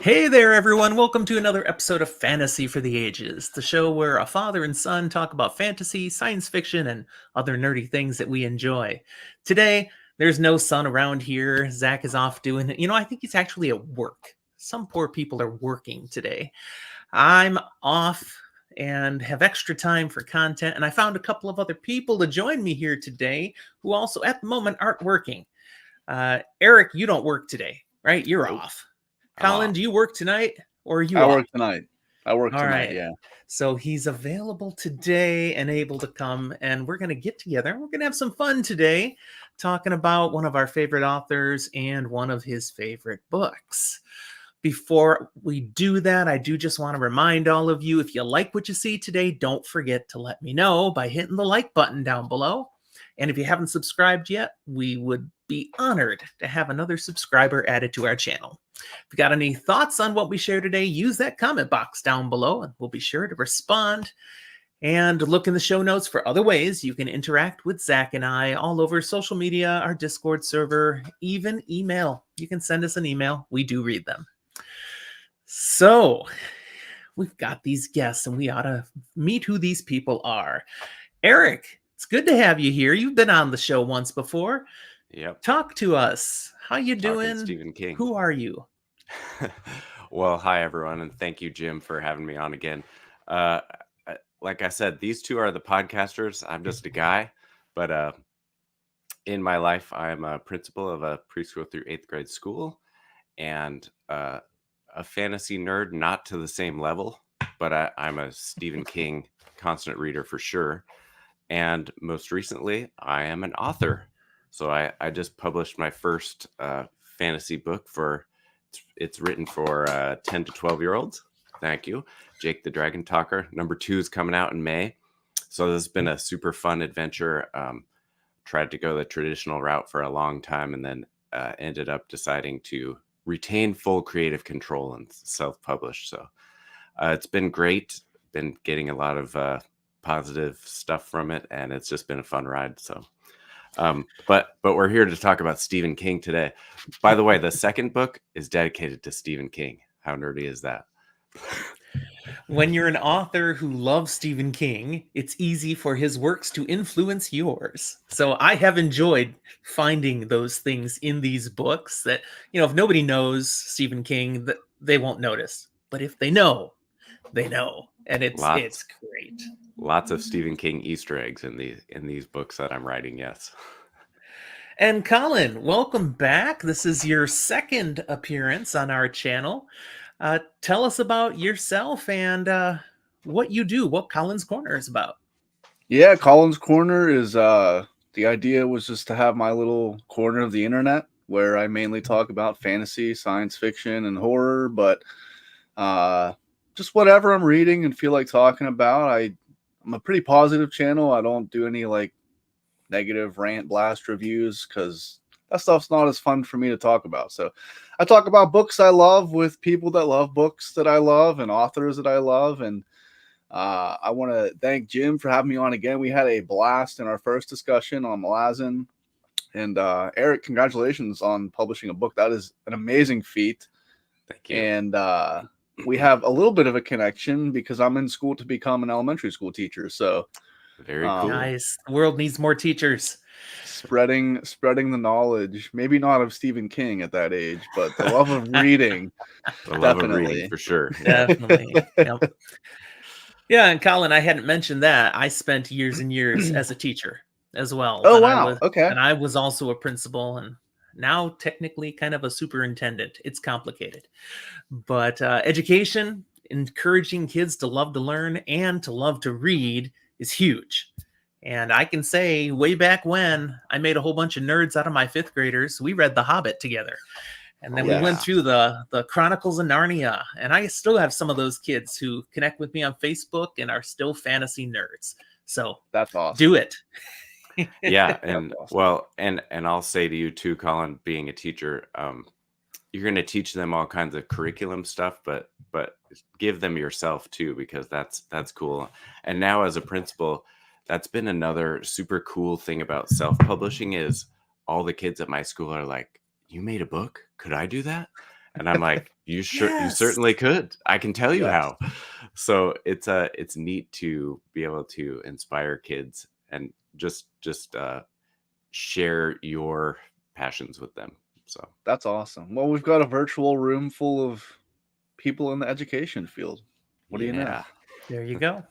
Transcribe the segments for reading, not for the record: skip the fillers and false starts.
Hey there, everyone. Welcome to another episode of Fantasy for the Ages, the show where a father and son talk about fantasy, science fiction, and other nerdy things that we enjoy. Today, there's no son around here. Zach is off doing it. I think he's actually at work. Some poor people are working today. I'm off and have extra time for content, and I found a couple of other people to join me here today who also, at the moment, aren't working. Eric, you don't work today, right? You're Nope. off. I'm Colin, off. do you work tonight or are you I off? work tonight. I work All tonight, right. yeah. So he's available today and able to come, and we're going to get together. We're going to have some fun today talking about one of our favorite authors and one of his favorite books. Before we do that, I do just want to remind all of you, if you like what you see today, don't forget to let me know by hitting the like button down below. And if you haven't subscribed yet, we would be honored to have another subscriber added to our channel. If you got any thoughts on what we share today, use that comment box down below and we'll be sure to respond. And look in the show notes for other ways you can interact with Zach and I all over social media, our Discord server, even email. You can send us an email. We do read them. So we've got these guests and we ought to meet who these people are. Eric, it's good to have you here. You've been on the show once before. Yep. Talk to us. How you Talking doing? Stephen King. Who are you? Well, hi everyone, and thank you, Jim, for having me on again. Like I said, these two are the podcasters. I'm just a guy, but in my life, I am a principal of a preschool through 8th grade school, and a fantasy nerd, not to the same level, but I'm a Stephen King constant reader for sure. And most recently, I am an author. So I just published my first fantasy book it's written for 10 to 12-year-olds. Thank you. Jake the Dragon Talker. Number 2 is coming out in May. So this has been a super fun adventure. Tried to go the traditional route for a long time and then ended up deciding to retain full creative control and self-publish. So it's been great. Been getting a lot of positive stuff from it, and it's just been a fun ride. So but we're here to talk about Stephen King today. By the way, the second book is dedicated to Stephen King. How nerdy is that? When you're an author who loves Stephen King, it's easy for his works to influence yours. So I have enjoyed finding those things in these books that, if nobody knows Stephen King, that they won't notice. But if they know, they know. And it's great. Lots of Stephen King Easter eggs in these books that I'm writing, yes. And Colin, welcome back. This is your second appearance on our channel. Tell us about yourself and what you do, what Colin's Corner is about. Yeah, Colin's Corner is the idea was just to have my little corner of the internet where I mainly talk about fantasy, science fiction, and horror, but just whatever I'm reading and feel like talking about. I'm a pretty positive channel. I don't do any like negative rant blast reviews because that stuff's not as fun for me to talk about. So I talk about books I love with people that love books that I love and authors that I love. And I want to thank Jim for having me on again. We had a blast in our first discussion on Malazan. And Eric, congratulations on publishing a book. That is an amazing feat. Thank you. And we have a little bit of a connection because I'm in school to become an elementary school teacher. So very cool. Nice. The world needs more teachers. Spreading the knowledge, maybe not of Stephen King at that age, but the love of reading. The love of reading, for sure. Definitely. Yep. Yeah, and Colin, I hadn't mentioned that. I spent years and years as a teacher as well. Oh, wow. Okay. And I was also a principal and now technically kind of a superintendent. It's complicated. But education, encouraging kids to love to learn and to love to read is huge. And I can say way back when I made a whole bunch of nerds out of my 5th graders, we read The Hobbit together. And then we went through the Chronicles of Narnia. And I still have some of those kids who connect with me on Facebook and are still fantasy nerds. So that's awesome. Do it. Yeah. And awesome. Well, and I'll say to you too, Colin, being a teacher, you're going to teach them all kinds of curriculum stuff, but give them yourself too, because that's cool. And now as a principal, that's been another super cool thing about self-publishing is all the kids at my school are like, you made a book? Could I do that? And I'm like, You Yes. certainly could. I can tell you Yes. how. So it's neat to be able to inspire kids and just share your passions with them. So That's awesome. Well, we've got a virtual room full of people in the education field. What do you know? yeah. There you go.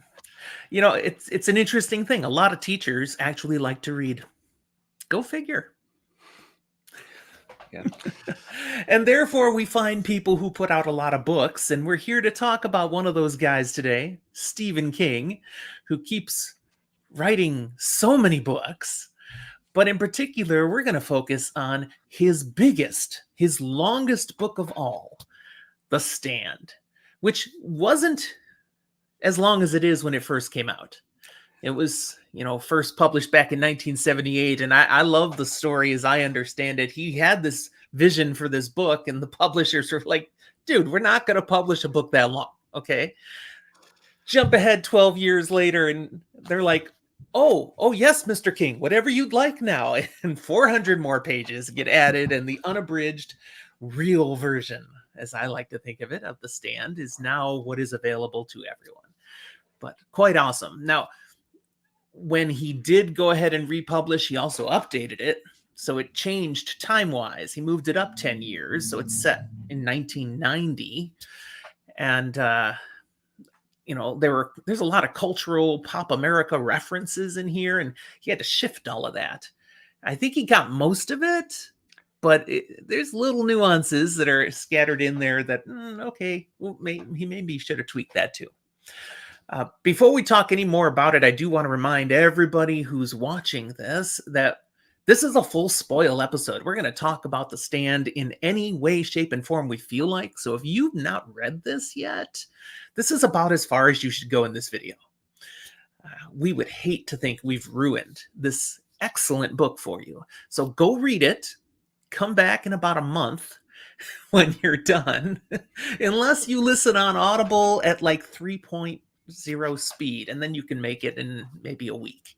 You know, it's an interesting thing. A lot of teachers actually like to read. Go figure. Yeah. And therefore, we find people who put out a lot of books, and we're here to talk about one of those guys today, Stephen King, who keeps writing so many books. But in particular, we're going to focus on his biggest, his longest book of all, The Stand, which wasn't as long as it is when it first came out. It was, first published back in 1978. And I love the story as I understand it. He had this vision for this book, and the publishers were like, dude, we're not going to publish a book that long. Okay. Jump ahead 12 years later, and they're like, oh, yes, Mr. King, whatever you'd like now. And 400 more pages get added, and the unabridged real version, as I like to think of it, of The Stand is now what is available to everyone. But quite awesome. Now, when he did go ahead and republish, he also updated it. So it changed time-wise. He moved it up 10 years. So it's set in 1990. And, there's a lot of cultural pop America references in here, and he had to shift all of that. I think he got most of it, but there's little nuances that are scattered in there that, okay, well, he maybe should have tweaked that too. Before we talk any more about it, I do want to remind everybody who's watching this that this is a full spoil episode. We're going to talk about The Stand in any way, shape, and form we feel like. So if you've not read this yet, this is about as far as you should go in this video. We would hate to think we've ruined this excellent book for you. So go read it. Come back in about a month when you're done, unless you listen on Audible at like 3.0 speed, and then you can make it in maybe a week.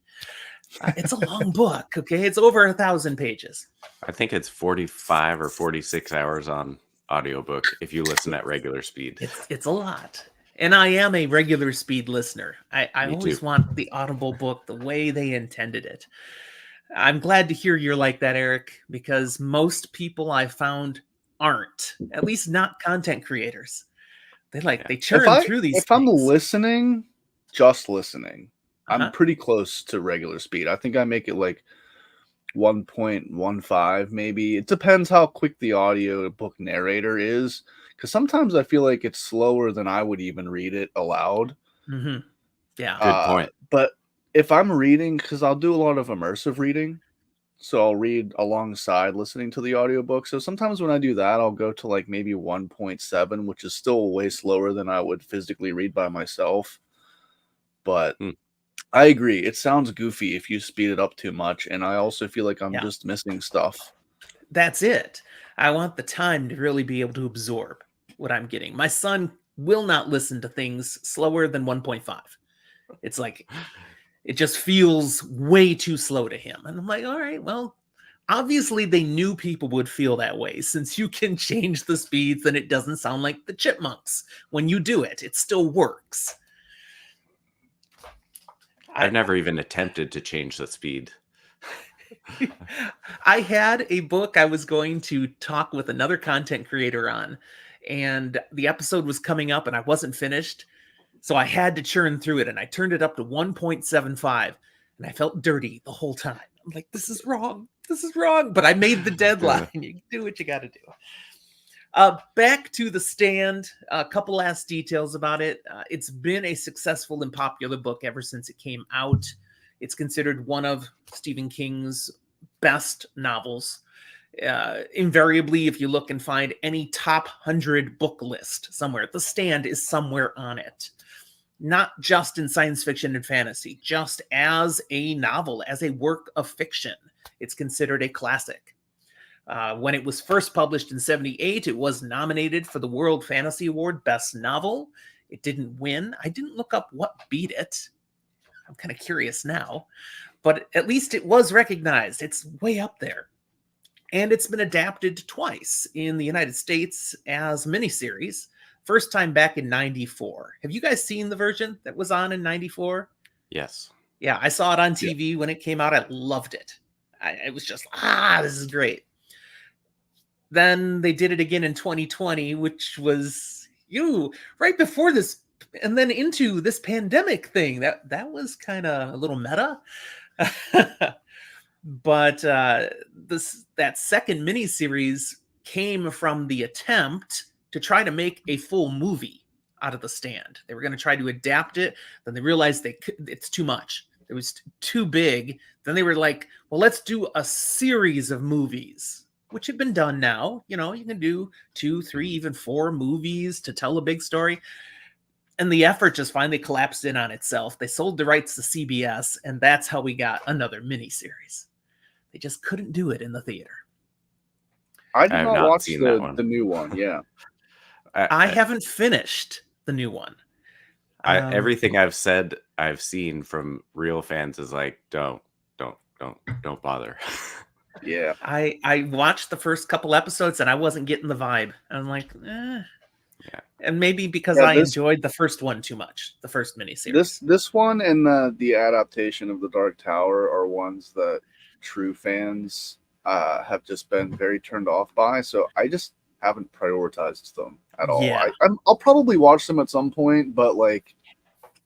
It's a long book, okay? It's over 1,000 pages. I think it's 45 or 46 hours on audiobook if you listen at regular speed. It's a lot. And I am a regular speed listener. I always want the Audible book the way they intended it. I'm glad to hear you're like that, Eric, because most people I found aren't, at least not content creators. They churn through these If I'm things. listening, just listening, Uh-huh. I'm pretty close to regular speed. I think I make it like 1.15 maybe. It depends how quick the audio book narrator is, because sometimes I feel like it's slower than I would even read it aloud. Mm-hmm. Yeah. Good point. But if I'm reading, because I'll do a lot of immersive reading, so I'll read alongside listening to the audiobook. So sometimes when I do that, I'll go to like maybe 1.7, which is still way slower than I would physically read by myself. But I agree. It sounds goofy if you speed it up too much. And I also feel like I'm just missing stuff. That's it. I want the time to really be able to absorb what I'm getting. My son will not listen to things slower than 1.5. It's like, it just feels way too slow to him. And I'm like, all right, well, obviously they knew people would feel that way. Since you can change the speeds, then it doesn't sound like the Chipmunks. When you do it, it still works. I've never even attempted to change the speed. I had a book I was going to talk with another content creator on, and the episode was coming up and I wasn't finished. So I had to churn through it, and I turned it up to 1.75, and I felt dirty the whole time. I'm like, this is wrong. This is wrong. But I made the deadline. You do what you got to do. Back to The Stand. A couple last details about it. It's been a successful and popular book ever since it came out. It's considered one of Stephen King's best novels. Invariably, if you look and find any top 100 book list somewhere, The Stand is somewhere on it. Not just in science fiction and fantasy, just as a novel, as a work of fiction. It's considered a classic. When it was first published in 1978, it was nominated for the World Fantasy Award Best Novel. It didn't win. I didn't look up what beat it. I'm kind of curious now. But at least it was recognized. It's way up there. And it's been adapted twice in the United States as miniseries. First time back in 94. Have you guys seen the version that was on in 94? Yes. Yeah, I saw it on Yeah. TV when it came out. I loved it. It was just, this is great. Then they did it again in 2020, which was right before this, and then into this pandemic thing. That was kind of a little meta. But that second miniseries came from the attempt to try to make a full movie out of The Stand. They were going to try to adapt it, then they realized it's too much. It was too big. Then they were like, well, let's do a series of movies, which have been done now. You can do 2, 3, even 4 movies to tell a big story. And the effort just finally collapsed in on itself. They sold the rights to CBS, and that's how we got another miniseries. They just couldn't do it in the theater. I I did have not not watch seen that one. the new one. Yeah. I haven't finished the new one. Everything I've said, I've seen from real fans is like, don't bother. Yeah. I watched the first couple episodes and I wasn't getting the vibe. I'm like, Yeah. And maybe because Yeah, I enjoyed the first one too much, the first miniseries. This one and the adaptation of The Dark Tower are ones that true fans have just been very turned off by. So I just haven't prioritized them at all. Yeah. I'll probably watch them at some point, but like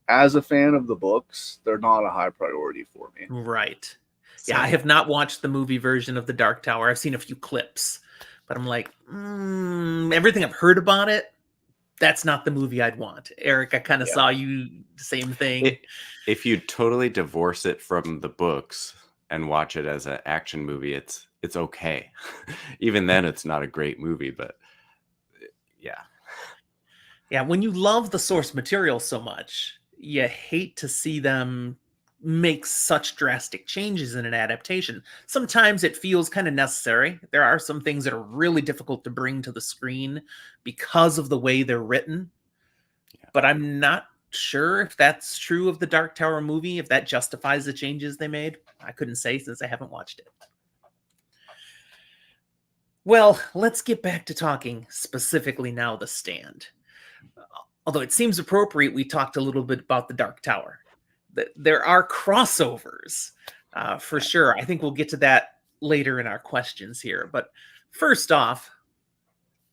as a fan of the books, they're not a high priority for me. Right. So, Yeah, I have not watched the movie version of The Dark Tower. I've seen a few clips, but I'm like, everything I've heard about it, that's not the movie I'd want. Eric, I kind of saw you same thing. if you totally divorce it from the books and watch it as an action movie, it's okay. Even then, it's not a great movie, but yeah. Yeah, when you love the source material so much, you hate to see them make such drastic changes in an adaptation. Sometimes it feels kind of necessary. There are some things that are really difficult to bring to the screen because of the way they're written. Yeah. But I'm not sure if that's true of the Dark Tower movie, if that justifies the changes they made. I couldn't say since I haven't watched it. Well, let's get back to talking specifically now The Stand. Although it seems appropriate, we talked a little bit about the Dark Tower. There are crossovers for sure. I think we'll get to that later in our questions here. But first off,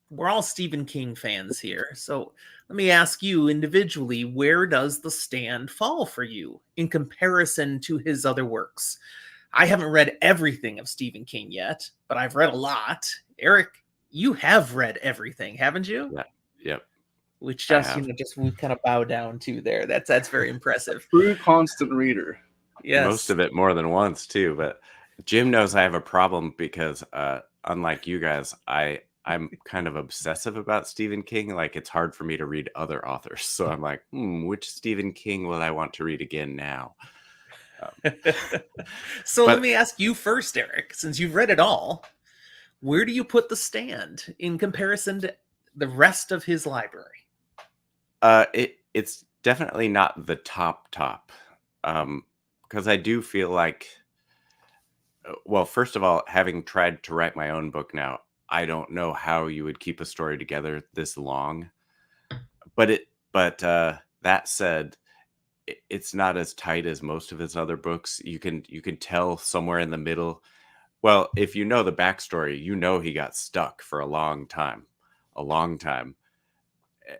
we're all Stephen King fans here. So let me ask you individually, where does The Stand fall for you in comparison to his other works? I haven't read everything of Stephen King yet, but I've read a lot. Eric, you have read everything, haven't you? Yeah. Yep. Which I just have. we kind of bow down to there. That's very impressive. True constant reader. Yes. Most of it more than once too. But Jim knows I have a problem because unlike you guys, I'm kind of obsessive about Stephen King. Like it's hard for me to read other authors. So I'm like, which Stephen King will I want to read again now? So but- let me ask you first, Eric, since you've read it all, where do you put The Stand in comparison to the rest of his library? It's definitely not the top, because I do feel like, well, first of all, having tried to write my own book now, I don't know how you would keep a story together this long. But that said, it's not as tight as most of his other books. You can tell somewhere in the middle. Well, if you know the backstory, you know he got stuck for a long time.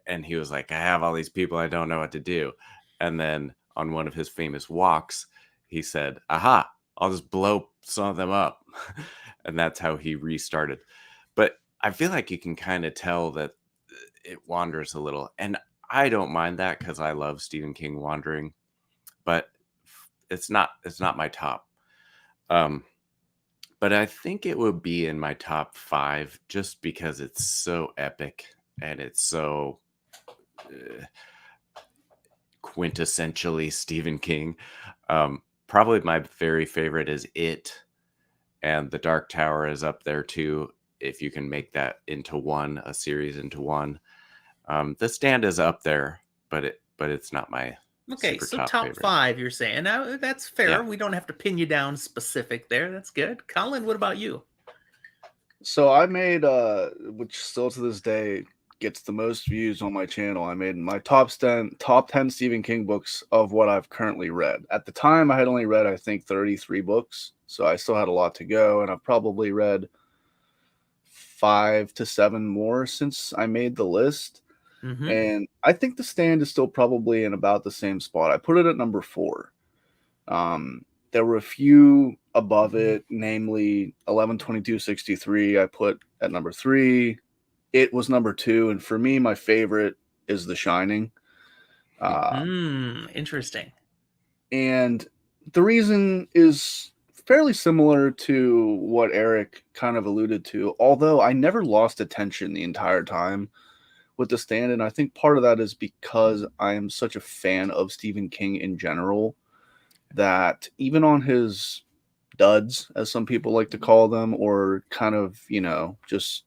And he was like, I have all these people, I don't know what to do. And then on one of his famous walks, he said, aha, I'll just blow some of them up. And that's how he restarted. But I feel like you can kind of tell that it wanders a little. And I don't mind that because I love Stephen King wandering. But it's not my top. But I think it would be in my top 5 just because it's so epic and it's so quintessentially Stephen King. Probably my very favorite is It, and The Dark Tower is up there too. If you can make that into one, a series into one. The Stand is up there, but it's not my Okay, super so top top favorite. 5, you're saying. Now, that's fair. Yeah. We don't have to pin you down specific there. That's good. Colin, what about you? So I made which still to this day gets the most views on my channel. I made my top ten Stephen King books of what I've currently read. At the time I had only read I think 33 books, so I still had a lot to go, and I've probably read 5 to 7 more since I made the list. Mm-hmm. And I think The Stand is still probably in about the same spot. I put it at number 4. There were a few above it, namely 11/22/63 I put at number 3. It was number 2, and for me, my favorite is The Shining. Interesting. And the reason is fairly similar to what Eric kind of alluded to, although I never lost attention the entire time with The Stand, and I think part of that is because I am such a fan of Stephen King in general that even on his duds, as some people like to call them, or kind of, just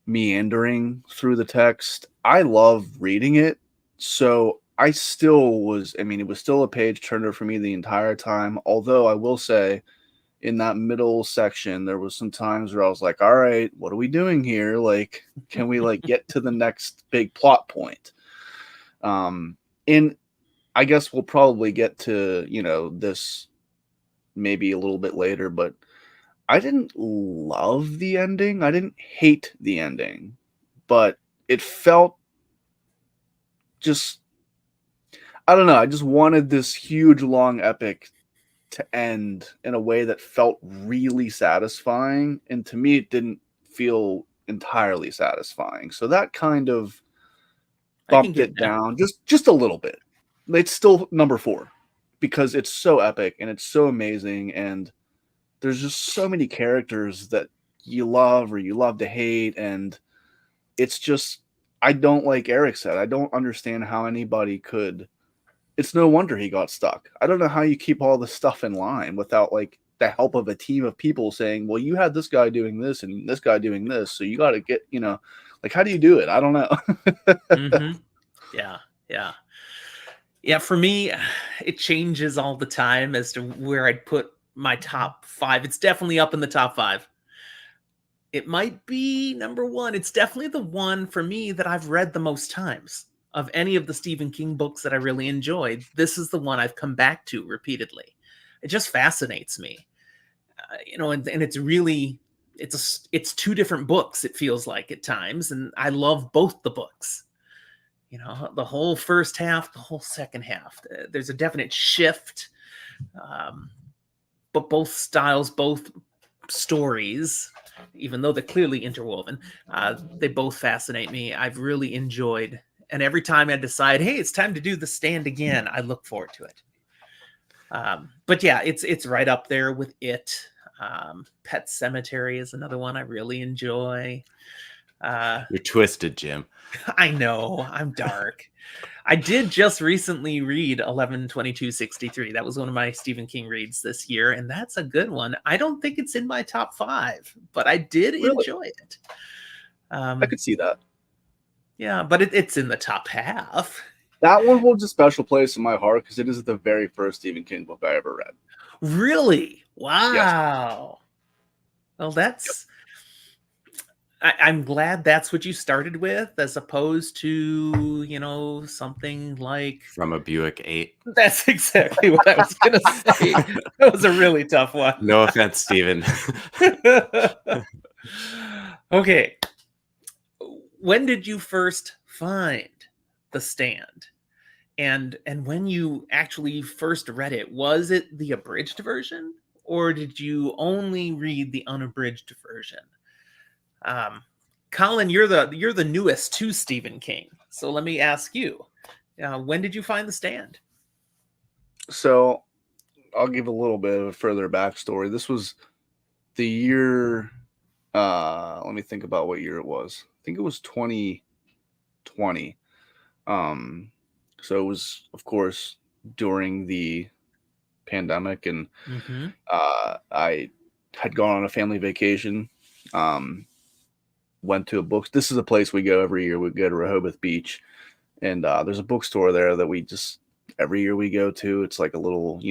meandering through the text, I love reading it. So I still was, I mean, it was still a page turner for me the entire time. Although I will say, in that middle section, there was some times where I was like, all right, what are we doing here? Like, can we like get to the next big plot point? And I guess we'll probably get to, this maybe a little bit later, but I didn't love the ending. I didn't hate the ending, but it felt just, I don't know. I just wanted this huge, long epic to end in a way that felt really satisfying. And to me, it didn't feel entirely satisfying. So that kind of I can bumped get it that. down just a little bit. It's still number 4 because it's so epic and it's so amazing, and there's just so many characters that you love or you love to hate, and it's just, I don't, like Eric said, I don't understand how anybody could. It's no wonder he got stuck. I don't know how you keep all this stuff in line without like the help of a team of people saying, well, you had this guy doing this and this guy doing this, so you got to get, like, how do you do it? I don't know. Mm-hmm. Yeah, yeah. Yeah, for me, it changes all the time as to where I'd put my top 5. It's definitely up in the top 5. It might be number 1. It's definitely the one for me that I've read the most times. Of any of the Stephen King books that I really enjoyed, this is the one I've come back to repeatedly. It just fascinates me. And it's really it's 2 different books, it feels like at times, and I love both the books. The whole first half, the whole second half. There's a definite shift, but both styles, both stories, even though they're clearly interwoven, they both fascinate me. I've really enjoyed, and every time I decide, hey, it's time to do The Stand again, I look forward to it. But yeah, it's right up there with it. Pet Cemetery is another one I really enjoy. You're twisted, Jim. I know, I'm dark. I did just recently read 11/22/63. That was one of my Stephen King reads this year, and that's a good one. I don't think it's in my top 5, but I did Really? enjoy it. I could see that. Yeah, but it's in the top half. That one holds a special place in my heart because it is the very first Stephen King book I ever read. Really? Yes. Wow. Well, Yep. I'm glad that's what you started with, as opposed to, something like. From a Buick 8. That's exactly what I was going to say. That was a really tough one. No offense, Steven. Okay. When did you first find The Stand? And when you actually first read it, was it the abridged version, or did you only read the unabridged version? Colin, you're the newest to Stephen King, so let me ask you: when did you find The Stand? So I'll give a little bit of a further backstory. This was the year. Let me think about what year it was. I think it was 2020. So it was, of course, during the pandemic, and Mm-hmm. I had gone on a family vacation. Went to a book. This is a place we go every year. We go to Rehoboth Beach, and there's a bookstore there that we just every year we go to. It's like a little,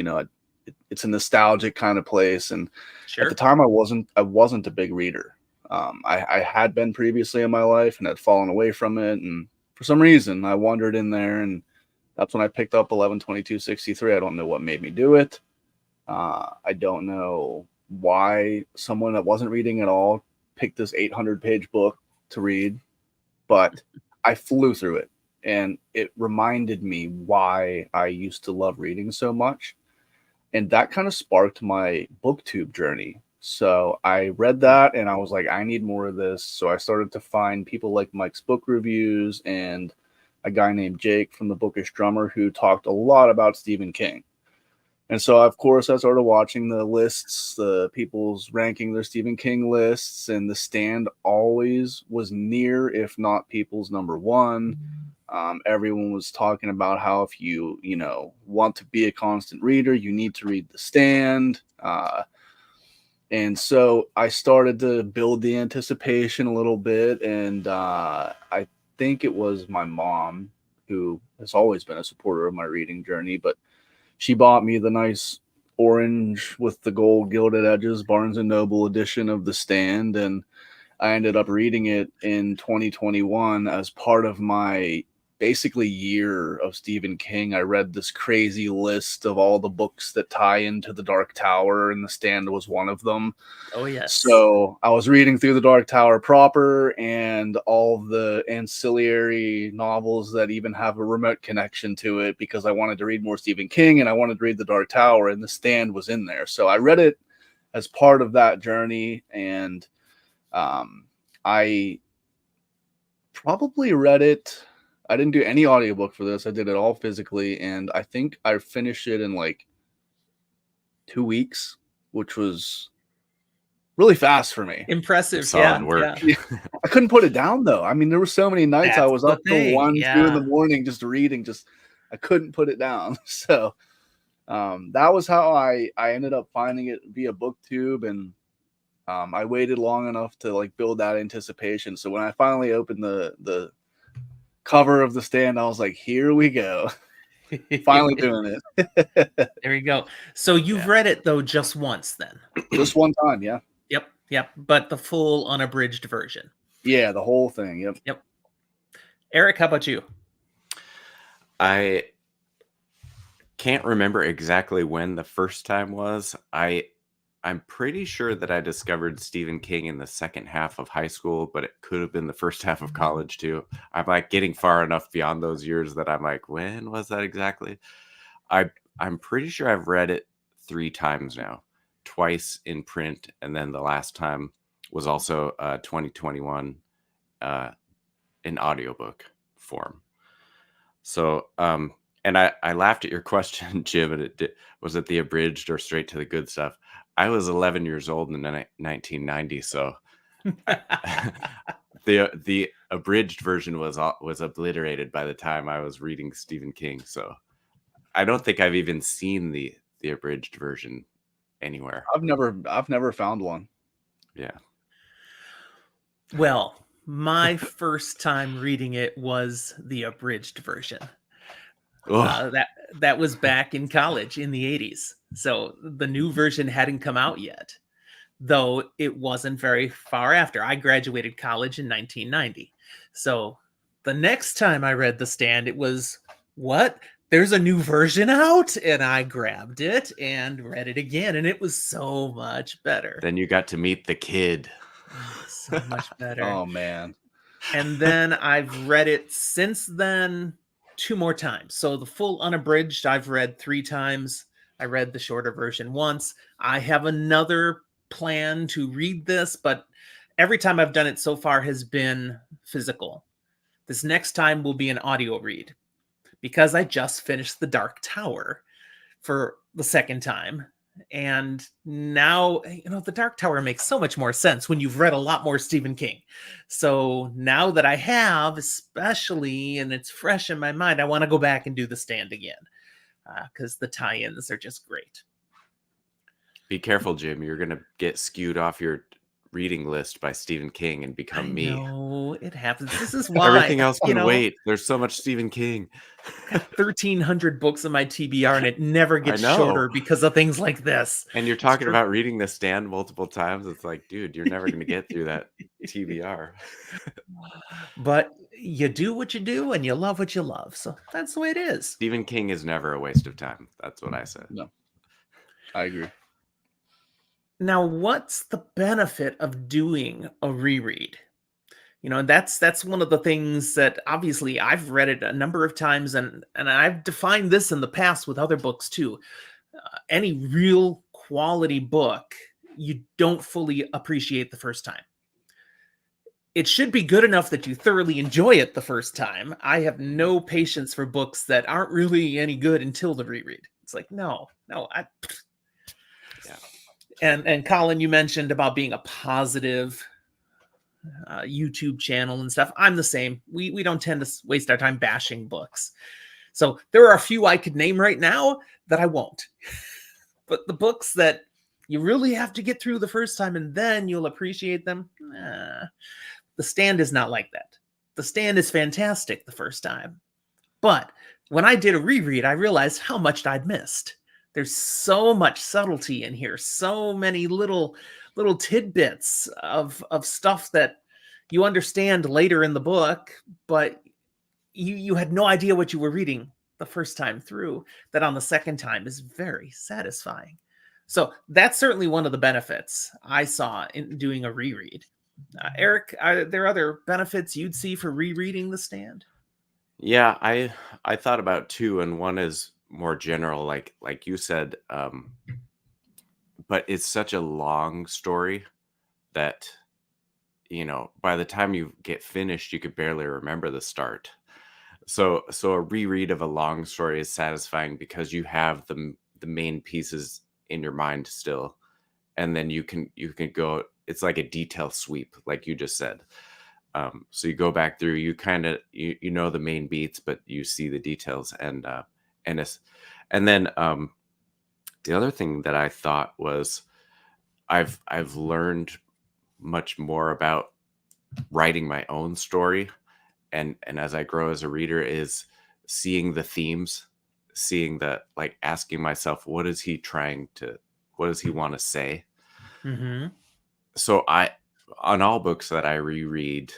it's a nostalgic kind of place. And at the Sure. time, I wasn't a big reader. I had been previously in my life and had fallen away from it, and for some reason, I wandered in there, and that's when I picked up 11/22/63. I don't know what made me do it. I don't know why someone that wasn't reading at all picked this 800-page book to read, but I flew through it, and it reminded me why I used to love reading so much, and that kind of sparked my booktube journey. So I read that and I was like, I need more of this. So I started to find people like Mike's book reviews and a guy named Jake from the Bookish Drummer who talked a lot about Stephen King. And so, of course, I started watching the lists, the people's ranking their Stephen King lists, and The Stand always was near, if not people's number one. Everyone was talking about how if you want to be a constant reader, you need to read The Stand. And so I started to build the anticipation a little bit. And I think it was my mom who has always been a supporter of my reading journey, but she bought me the nice orange with the gold gilded edges Barnes and Noble edition of The Stand, and I ended up reading it in 2021 as part of my basically year of Stephen King. I read this crazy list of all the books that tie into The Dark Tower, and The Stand was one of them. Oh, yes. So I was reading through The Dark Tower proper and all the ancillary novels that even have a remote connection to it because I wanted to read more Stephen King and I wanted to read The Dark Tower, and The Stand was in there. So I read it as part of that journey, and I probably read it. I didn't do any audiobook for this. I did it all physically, and I think I finished it in like 2 weeks, which was really fast for me. Impressive. Solid Yeah. work. Yeah. I couldn't put it down though. I mean, there were so many nights I That's was the up till thing. 1, 2 in Yeah. the morning just reading. I couldn't put it down. So that was how I ended up finding it via BookTube, and I waited long enough to like build that anticipation. So when I finally opened the cover of The Stand, I was like, here we go. Finally doing it. There you go. So you've Yeah. read it though just once then. Just one time, yeah. Yep. But the full unabridged version. Yeah, the whole thing, yep. Yep. Eric, how about you? I can't remember exactly when the first time was. I'm pretty sure that I discovered Stephen King in the second half of high school, but it could have been the first half of college too. I'm like getting far enough beyond those years that I'm like, when was that exactly? I'm pretty sure I've read it 3 times now, twice in print, and then the last time was also 2021 in audiobook form. So, and I laughed at your question, Jim, and was it the abridged or straight to the good stuff? I was 11 years old in 1990, so the abridged version was obliterated by the time I was reading Stephen King. So I don't think I've even seen the abridged version anywhere. I've never found one. Yeah. Well, my first time reading it was the abridged version. That was back in college in the 80s. So the new version hadn't come out yet, though it wasn't very far after. I graduated college in 1990. So the next time I read The Stand, it was, what? There's a new version out? And I grabbed it and read it again, and it was so much better. Then you got to meet the kid. So much better. Oh man. And then I've read it since then 2 more times. So the full unabridged I've read 3 times. I read the shorter version once. I have another plan to read this, but every time I've done it so far has been physical. This next time will be an audio read because I just finished The Dark Tower for the second time. And now, The Dark Tower makes so much more sense when you've read a lot more Stephen King. So now that I have, especially, and it's fresh in my mind, I want to go back and do The Stand again because the tie-ins are just great. Be careful, Jim. You're going to get skewed off your reading list by Stephen King and I become me. know it happens. This is why, Everything else you can know, wait. There's so much Stephen King. got 1,300 books in my TBR, and it never I gets know. shorter because of things like this. And you're It's talking true. about reading The Stand multiple times. It's like, dude, you're never going to get through that TBR. But you do what you do, and you love what you love. So that's the way it is. Stephen King is never a waste of time. That's what I said. No, I agree. Now, what's the benefit of doing a reread? You know, and that's one of the things that obviously I've read it a number of times, and I've defined this in the past with other books too. Any real quality book, you don't fully appreciate the first time. It should be good enough that you thoroughly enjoy it the first time. I have no patience for books that aren't really any good until the reread. It's like, no, Yeah. And Colin, you mentioned about being a positive YouTube channel and stuff. I'm the same. We don't tend to waste our time bashing books. So there are a few I could name right now that I won't. But the books that you really have to get through the first time and then you'll appreciate them, The Stand is not like that. The Stand is fantastic the first time. But when I did a reread, I realized how much I'd missed. There's so much subtlety in here, so many little tidbits of stuff that you understand later in the book, but you had no idea what you were reading the first time through. That on the second time is very satisfying. So that's certainly one of the benefits I saw in doing a reread. Eric, are there other benefits you'd see for rereading The Stand? Yeah, I thought about two, and one is more general, like you said, but it's such a long story that by the time you get finished, you could barely remember the start. So a reread of a long story is satisfying because you have the main pieces in your mind still, and then you can go. It's like a detail sweep, like you just said. So you go back through, you kind of you know the main beats, but you see the details, and it's and then the other thing that I thought was I've learned much more about writing my own story, and as I grow as a reader, is seeing the themes, seeing the like asking myself, what does he want to say? Mm-hmm. So on all books that I reread,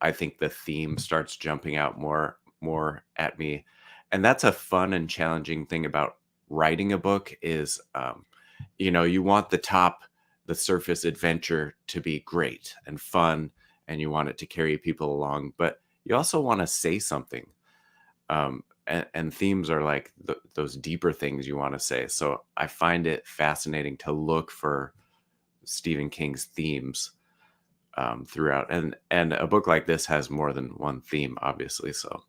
I think the theme starts jumping out more at me. And that's a fun and challenging thing about writing a book is you want the surface adventure to be great and fun, and you want it to carry people along, but you also want to say something. And themes are like those deeper things you want to say. So I find it fascinating to look for Stephen King's themes throughout, and a book like this has more than one theme, obviously. So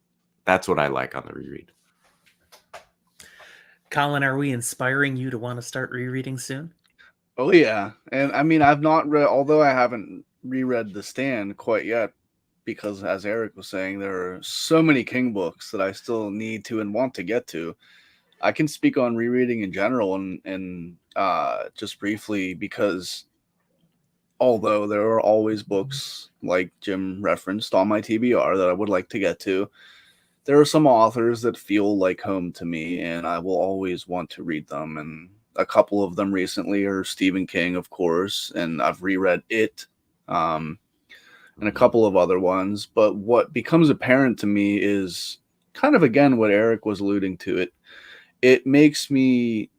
that's what I like on the reread. Colin, are we inspiring you to want to start rereading soon? Oh yeah, and I mean I've not read, although I haven't reread The Stand quite yet, because as Eric was saying, there are so many King books that I still need to and want to get to. I can speak on rereading in general and just briefly because although there are always books like Jim referenced on my TBR that I would like to get to, there are some authors that feel like home to me and I will always want to read them. And a couple of them recently are Stephen King, of course, and I've reread it, and a couple of other ones. But what becomes apparent to me is kind of, again, what Eric was alluding to. It makes me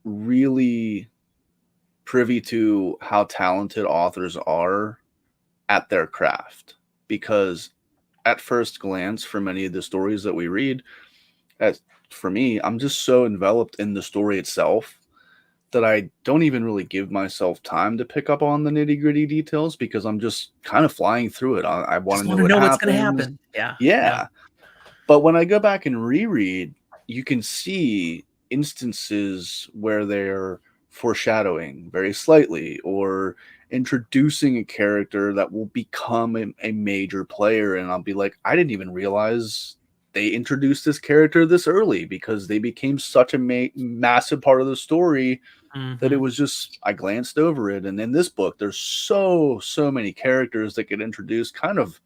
really privy to how talented authors are at their craft, because at first glance, for many of the stories that we read, for me, I'm just so enveloped in the story itself that I don't even really give myself time to pick up on the nitty gritty details because I'm just kind of flying through it. I want Just to want know to what know what's going to happens. happen. Yeah. Yeah. But when I go back and reread, you can see instances where they're foreshadowing very slightly or introducing a character that will become a major player. And I'll be like, I didn't even realize they introduced this character this early because they became such a massive part of the story that it Mhm. was just, I glanced over it. And in this book, there's so many characters that get introduced kind of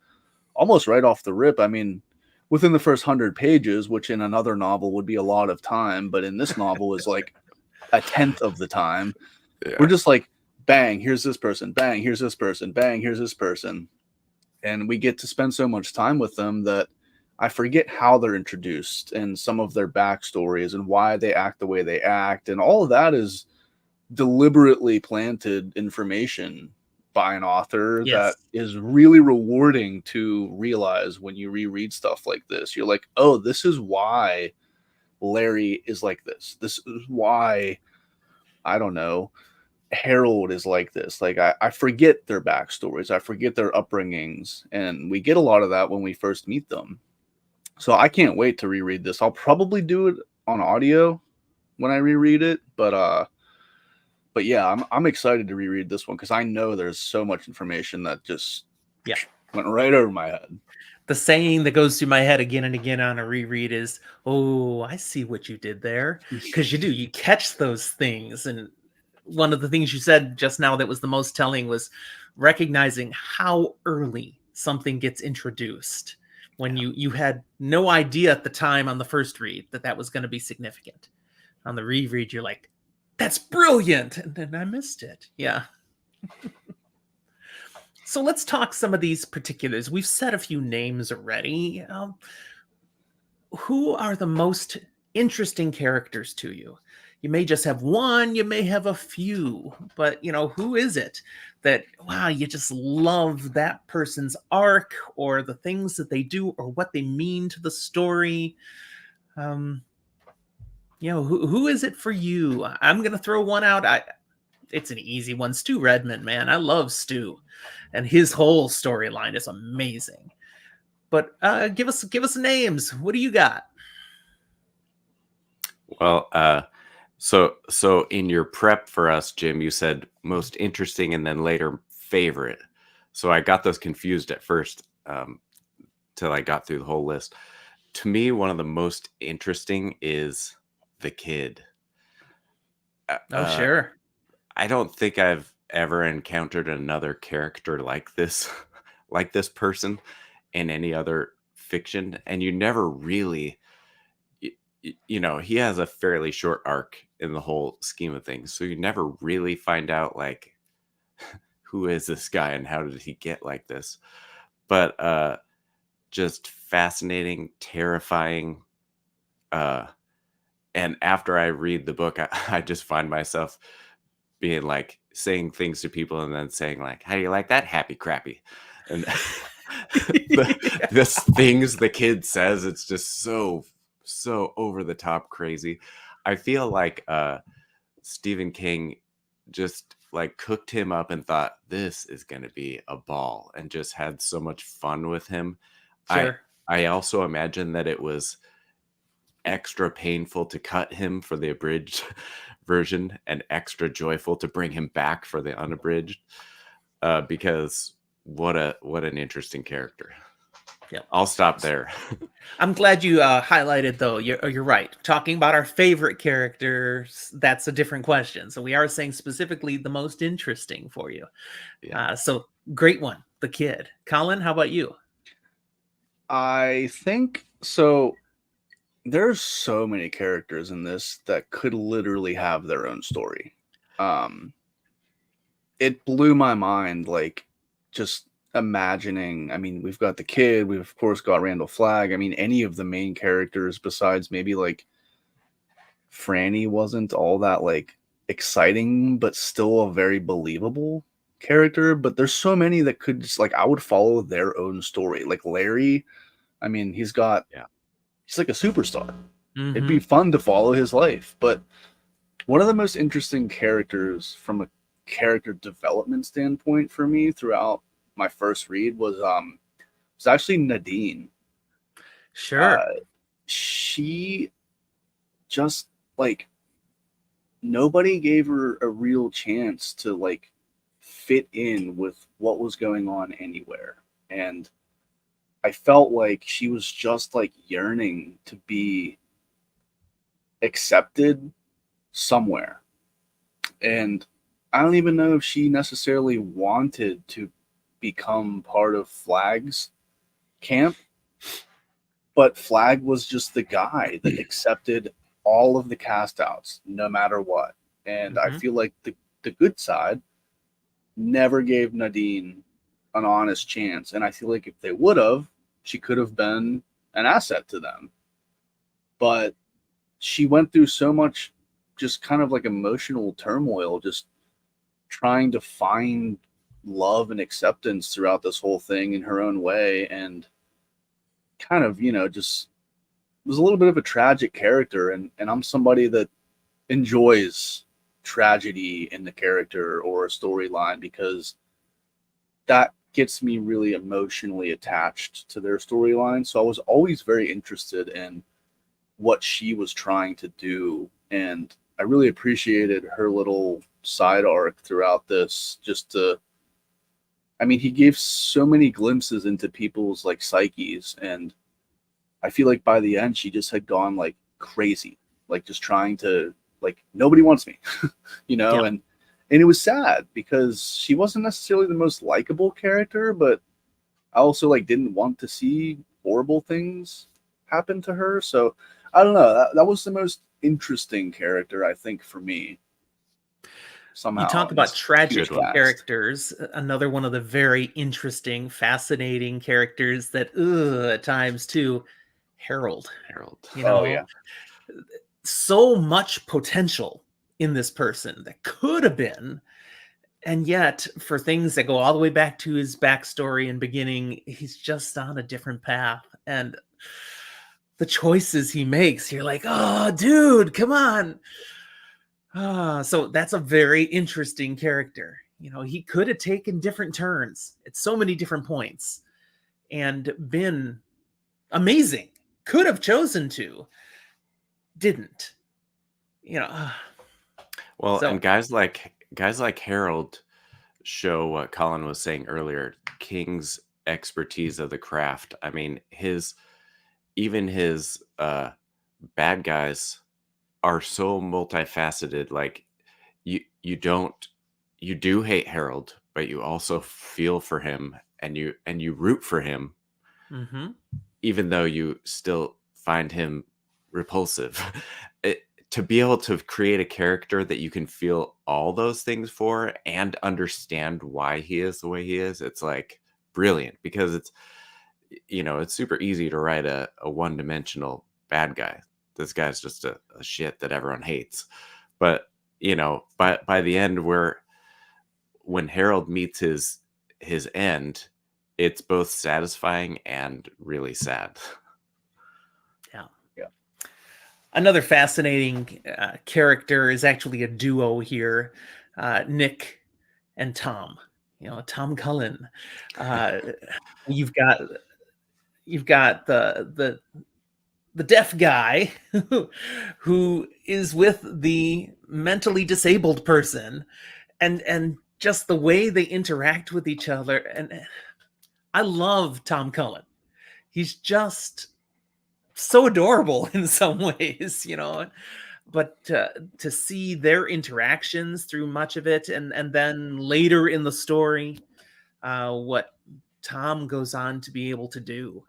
almost right off the rip. I mean, within the first 100 pages, which in another novel would be a lot of time, but in this novel is like a tenth of the time. We're Yeah. just like, bang, here's this person, bang, here's this person, bang, here's this person. And we get to spend so much time with them that I forget how they're introduced and some of their backstories and why they act the way they act. And all of that is deliberately planted information by an author that Yes. is really rewarding to realize when you reread stuff like this. You're like, oh, this is why Larry is like this. This is why, I don't know, Harold is like this. Like, I forget their backstories, I forget their upbringings, and we get a lot of that when we first meet them. So I can't wait to reread this. I'll probably do it on audio when I reread it, but yeah, I'm excited to reread this one because I know there's so much information that just Yeah. went right over my head. The saying that goes through my head again and again on a reread is, "Oh, I see what you did there." Because you do, you catch those things. And one of the things you said just now that was the most telling was recognizing how early something gets introduced when you had no idea at the time on the first read that that was going to be significant. On the reread, you're like, "That's brilliant," and then I missed it. Yeah. So let's talk some of these particulars. We've said a few names already. Who are the most interesting characters to you? You may just have one, you may have a few, but who is it that, wow, you just love that person's arc or the things that they do or what they mean to the story? Um, who is it for you? I'm gonna throw one out. It's an easy one. Stu Redmond, man. I love Stu. And his whole storyline is amazing. But give us names. What do you got? Well, so in your prep for us, Jim, you said most interesting and then later favorite. So I got those confused at first, till I got through the whole list. To me, one of the most interesting is the kid. Uh, Oh, uh, sure. I don't think I've ever encountered another character like this, like this person in any other fiction, and you never really, he has a fairly short arc in the whole scheme of things, so you never really find out like who is this guy and how did he get like this. But just fascinating, terrifying, uh, and after I read the book, I just find myself being like saying things to people and then saying like, "How do you like that happy crappy?" And this things the kid says, it's just so over the top crazy. I feel like Stephen King just like cooked him up and thought this is going to be a ball and just had so much fun with him. I Sure. I also imagine that it was extra painful to cut him for the abridged version and extra joyful to bring him back for the unabridged, because what an interesting character. Yep. I'll stop there. I'm glad you highlighted though. You're right. Talking about our favorite characters, that's a different question. So we are saying specifically the most interesting for you. Yeah. So great one, the kid. Colin, how about you? I think so. There's so many characters in this that could literally have their own story. Um, it blew my mind, like just imagining. I mean, we've got the kid, we've of course got Randall Flagg. I mean, any of the main characters besides maybe like Franny wasn't all that like exciting, but still a very believable character. But there's so many that could just like I would follow their own story. Like Larry, I mean, he's Yeah. like a superstar. It'd be Mm-hmm. fun to follow his life. But one of the most interesting characters from a character development standpoint for me throughout my first read was actually Nadine. Sure. Uh, she just like nobody gave her a real chance to like fit in with what was going on anywhere. And I felt like she was just like yearning to be accepted somewhere. And I don't even know if she necessarily wanted to become part of Flag's camp, but Flag was just the guy that accepted all of the cast outs no matter what. And I Mm-hmm. feel like the good side never gave Nadine an honest chance. And I feel like if they would have, she could have been an asset to them. But she went through so much just kind of like emotional turmoil, just trying to find love and acceptance throughout this whole thing in her own way. And kind of, just was a little bit of a tragic character. And I'm somebody that enjoys tragedy in the character or a storyline because that gets me really emotionally attached to their storyline. So I was always very interested in what she was trying to do. And I really appreciated her little side arc throughout this. I mean, he gave so many glimpses into people's like psyches. And I feel like by the end, she just had gone like crazy, like just trying to, like, nobody wants me, Yeah. and it was sad because she wasn't necessarily the most likable character, but I also like didn't want to see horrible things happen to her. So I don't know. That was the most interesting character, I think, for me You somehow talk in about this tragic huge cast. characters. Another one of the very interesting, fascinating characters that, at times too, Harold. Harold. You Oh know, yeah, so much potential in this person that could have been. And yet, for things that go all the way back to his backstory and beginning, he's just on a different path. And the choices he makes, you're like, oh, dude, come on. So that's a very interesting character. He could have taken different turns at so many different points and been amazing. Could have chosen to, didn't. You know, uh, Well, so and guys like Harold show what Colin was saying earlier, King's expertise of the craft. I mean, his bad guys are so multifaceted. Like you don't you do hate Harold, but you also feel for him and you root for him, mhm. even though you still find him repulsive. It, to be able to create a character that you can feel all those things for and understand why he is the way he is, it's like brilliant because it's super easy to write a one-dimensional bad guy. This guy's just a shit that everyone hates. But by the end, when Harold meets his end, it's both satisfying and really sad. Yeah. yeah. Another fascinating character is actually a duo here, Nick and Tom. Tom Cullen. Uh, you've got the deaf guy who is with the mentally disabled person, and just the way they interact with each other. And I love Tom Cullen. He's just so adorable in some ways. But to see their interactions through much of it, and then later in the story, what Tom goes on to be able to do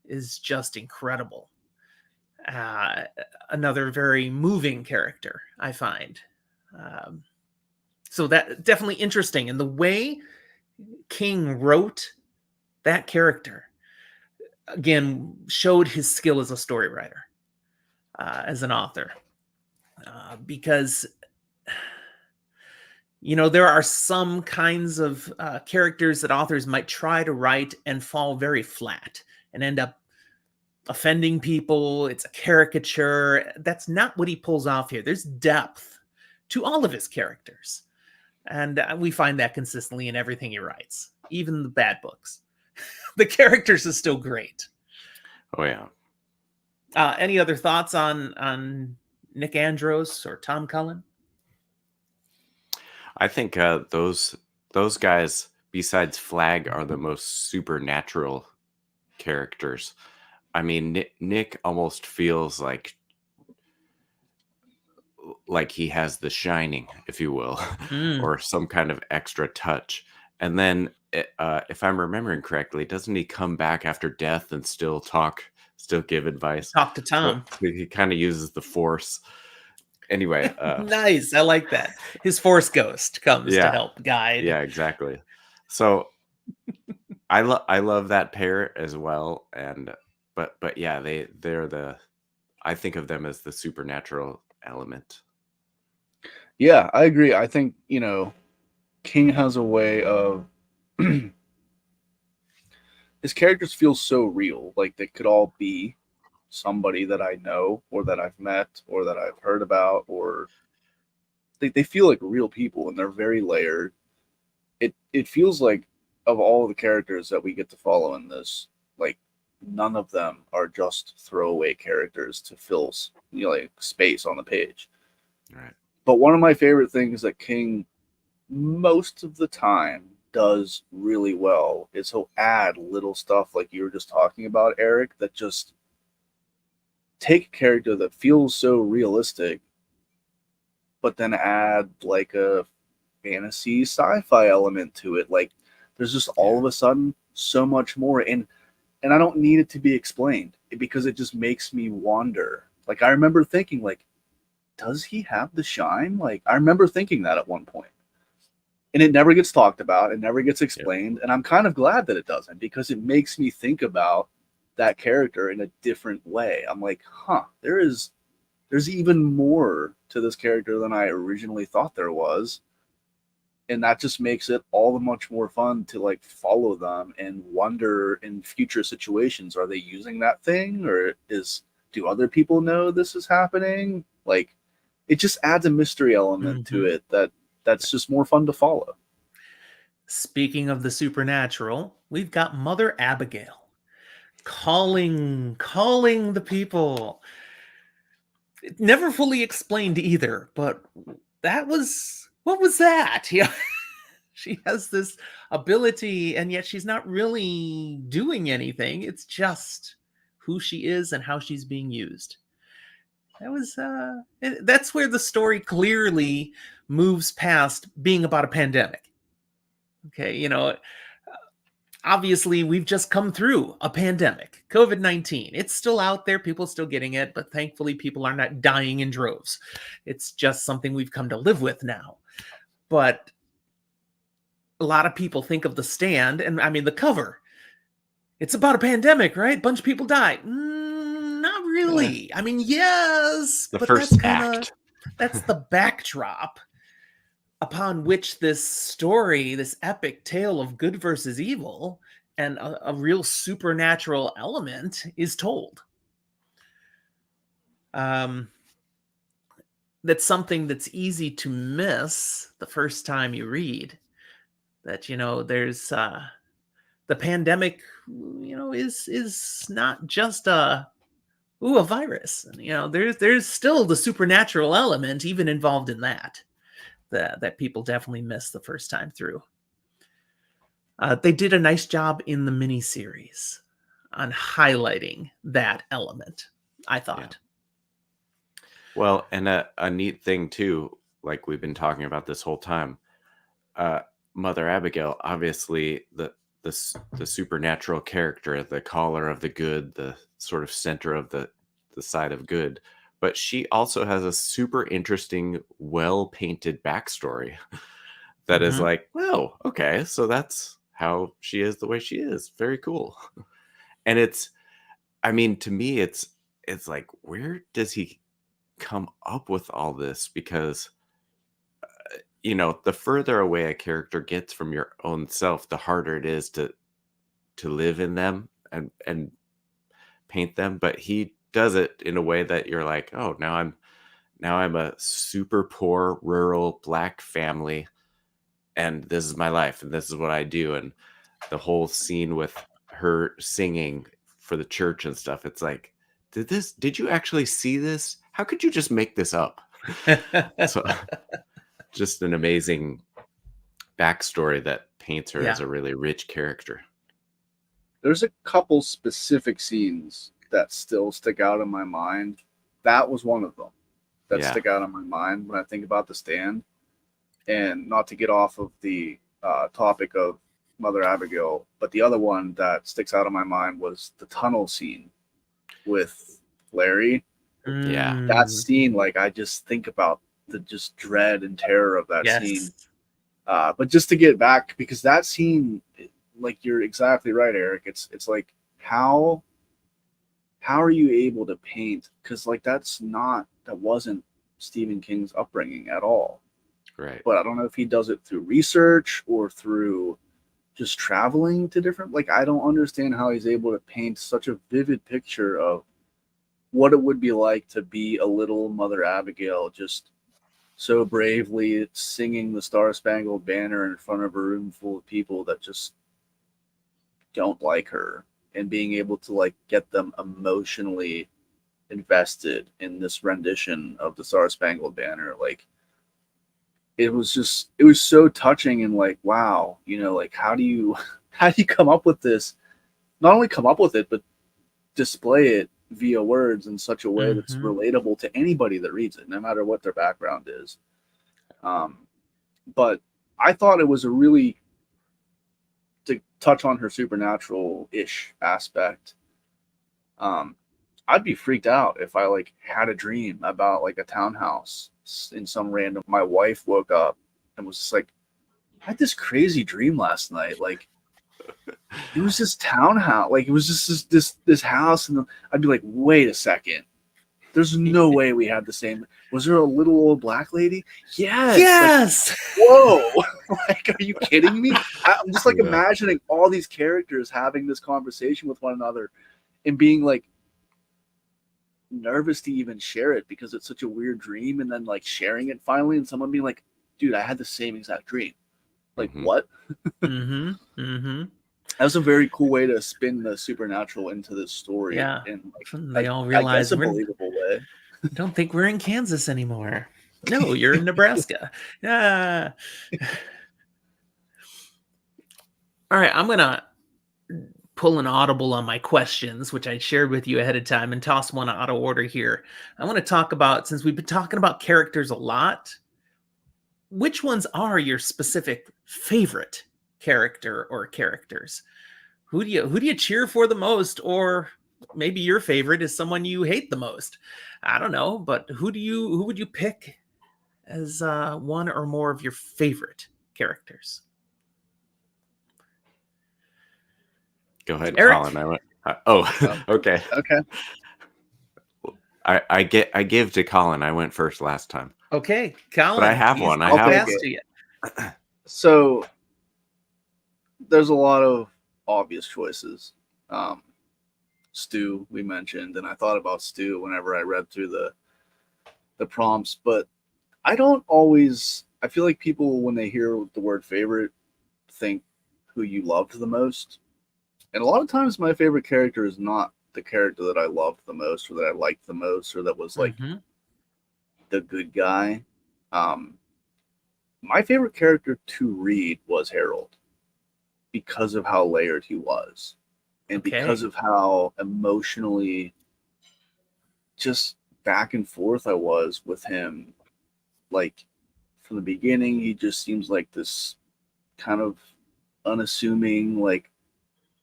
is just incredible. uh, Another very moving character, I find. um, so that definitely interesting, and the way King wrote that character again showed his skill as a story writer, as an author, because there are some kinds of characters that authors might try to write and fall very flat and end up offending people. It's a caricature. That's not what he pulls off here. There's depth to all of his characters. And we find that consistently in everything he writes, even the bad books. The characters are still great. Oh yeah. Any other thoughts on Nick Andros or Tom Cullen? I think those guys, besides Flag, are the most supernatural characters. I mean, Nick almost feels like he has the shining, if you will, Mm. or some kind of extra touch. And then, if I'm remembering correctly, doesn't he come back after death and still still give advice? Talk to So Tom. he kind of uses the force. Anyway, Nice. I like that. His Force Ghost comes to yeah, help guide. yeah, exactly. So I love that pair as well, and but yeah, they're the I think of them as the supernatural element. Yeah, I agree. I think, King has a way of his characters feel so real. Like they could all be somebody that I know or that I've met or that I've heard about, or they feel like real people and they're very layered. It feels like of all the characters that we get to follow in this, like none of them are just throwaway characters to fill like space on the page. Right. But one of my favorite things that King most of the time does really well is he'll add little stuff like you were just talking about, Eric, that just take a character that feels so realistic, but then add like a fantasy sci-fi element to it. Like there's just all Yeah. of a sudden so much more, and I don't need it to be explained because it just makes me wonder. Like I remember thinking, like, does he have the shine? Like I remember thinking that at one point. And it never gets talked about, it never gets Yeah. explained, and I'm kind of glad that it doesn't because it makes me think about that character in a different way. I'm like, huh, there's even more to this character than I originally thought there was. And that just makes it all the much more fun to like follow them and wonder in future situations, are they using that thing, or do other people know this is happening? Like it just adds a mystery element to Mhm. it that's just more fun to follow. Speaking of the supernatural, we've got Mother Abigail calling the people. Never fully explained either, but what was that? Yeah, she has this ability, and yet she's not really doing anything. It's just who she is and how she's being used. That's where the story clearly moves past being about a pandemic. Okay, obviously we've just come through a pandemic, COVID-19. It's still out there, people still getting it, but thankfully people are not dying in droves. It's just something we've come to live with now. But a lot of people think of The Stand, and I mean the cover. It's about a pandemic, right? Bunch of people died. Not Eh, really. I mean, yes, the but first act. that's the backdrop upon which this story, this epic tale of good versus evil, and a real supernatural element is told. Um, that's something that's easy to miss the first time you read. That there's the pandemic, is not just a virus. And, there's still the supernatural element even involved in that people definitely miss the first time through. They did a nice job in the miniseries on highlighting that element, I Yeah. thought. Well, and a neat thing too, like we've been talking about this whole time, uh, Mother Abigail, obviously the supernatural character, the caller of the good, the sort of center of the side of good, but she also has a super interesting, well painted backstory that is Mhm. like, oh, okay, so that's how she is the way she is. Very cool. And I mean, to me, it's like, where does he come up with all this? Because the further away a character gets from your own self, the harder it is to live in them and paint them. But he does it in a way that you're like, oh, now I'm a super poor rural black family, and this is my life, and this is what I do, and the whole scene with her singing for the church and stuff. It's like, did you actually see this? How could you just make this up? So just an amazing backstory that paints her as Yeah. a really rich character. There's a couple specific scenes that still stick out in my mind. That was one of them. that Yeah. stick out in my mind when I think about The Stand. And not to get off of the topic of Mother Abigail, but the other one that sticks out in my mind was the tunnel scene with Larry. Yeah. That Mm, scene, like I just think about the just dread and terror of that scene. yes. But just to get back, because that scene, like you're exactly right, Eric. It's like how are you able to paint? Because like that wasn't Stephen King's upbringing at all. Right. But I don't know if he does it through research or through just traveling to different. Like I don't understand how he's able to paint such a vivid picture of what it would be like to be a little Mother Abigail, just so bravely singing the Star Spangled Banner in front of a room full of people that just don't like her, and being able to like get them emotionally invested in this rendition of the Star Spangled Banner. Like it was so touching, and like, wow, like how do you how do you come up with this? Not only come up with it, but display it via words in such a way that's Hmm. relatable to anybody that reads it, no matter what their background is. Um, but I thought it was a really, to touch on her supernatural ish aspect. Um, I'd be freaked out if I like had a dream about like a townhouse in some random. My wife woke up and was just like, "I had this crazy dream last night. Like it was this townhouse. Like it was just this house." And I'd be like, "Wait a second. There's no way we had the same. Was there a little old black lady? Yes. Like Yes. whoa. Like are you kidding me? I'm just like Yeah. imagining all these characters having this conversation with one another and being like nervous to even share it because it's such a weird dream, and then like sharing it finally and someone being like, dude, I had the same exact dream. Like Mhm. what? Hmm. Hmm. That was a very cool way to spin the supernatural into this story Yeah. in like They all I guess realize a we're believable way. don't think we're in Kansas anymore. No, you're in Nebraska. Yeah. All right, I'm gonna pull an audible on my questions, which I shared with you ahead of time, and toss one out of order here. I want to talk about, since we've been talking about characters a lot, which ones are your specific favorite character or characters? Who do you cheer for the most, or maybe your favorite is someone you hate the most? I don't know, but who would you pick as one or more of your favorite characters? Go ahead, Eric? Colin. I went. Oh, Um, okay. okay. I give to Colin. I went first last time, Okay, but I Colin, have he's one. I I'll have take one. pass it. to you. So there's a lot of obvious choices. Um, Stu, we mentioned, and I thought about Stu whenever I read through the prompts, but I don't always. I feel like people, when they hear the word favorite, think who you loved the most. And a lot of times, my favorite character is not the character that I loved the most or that I liked the most or that was like Hmm. the good guy. Um, my favorite character to read was Harold because of how layered he was and because Okay. of how emotionally just back and forth I was with him. Like from the beginning, he just seems like this kind of unassuming, like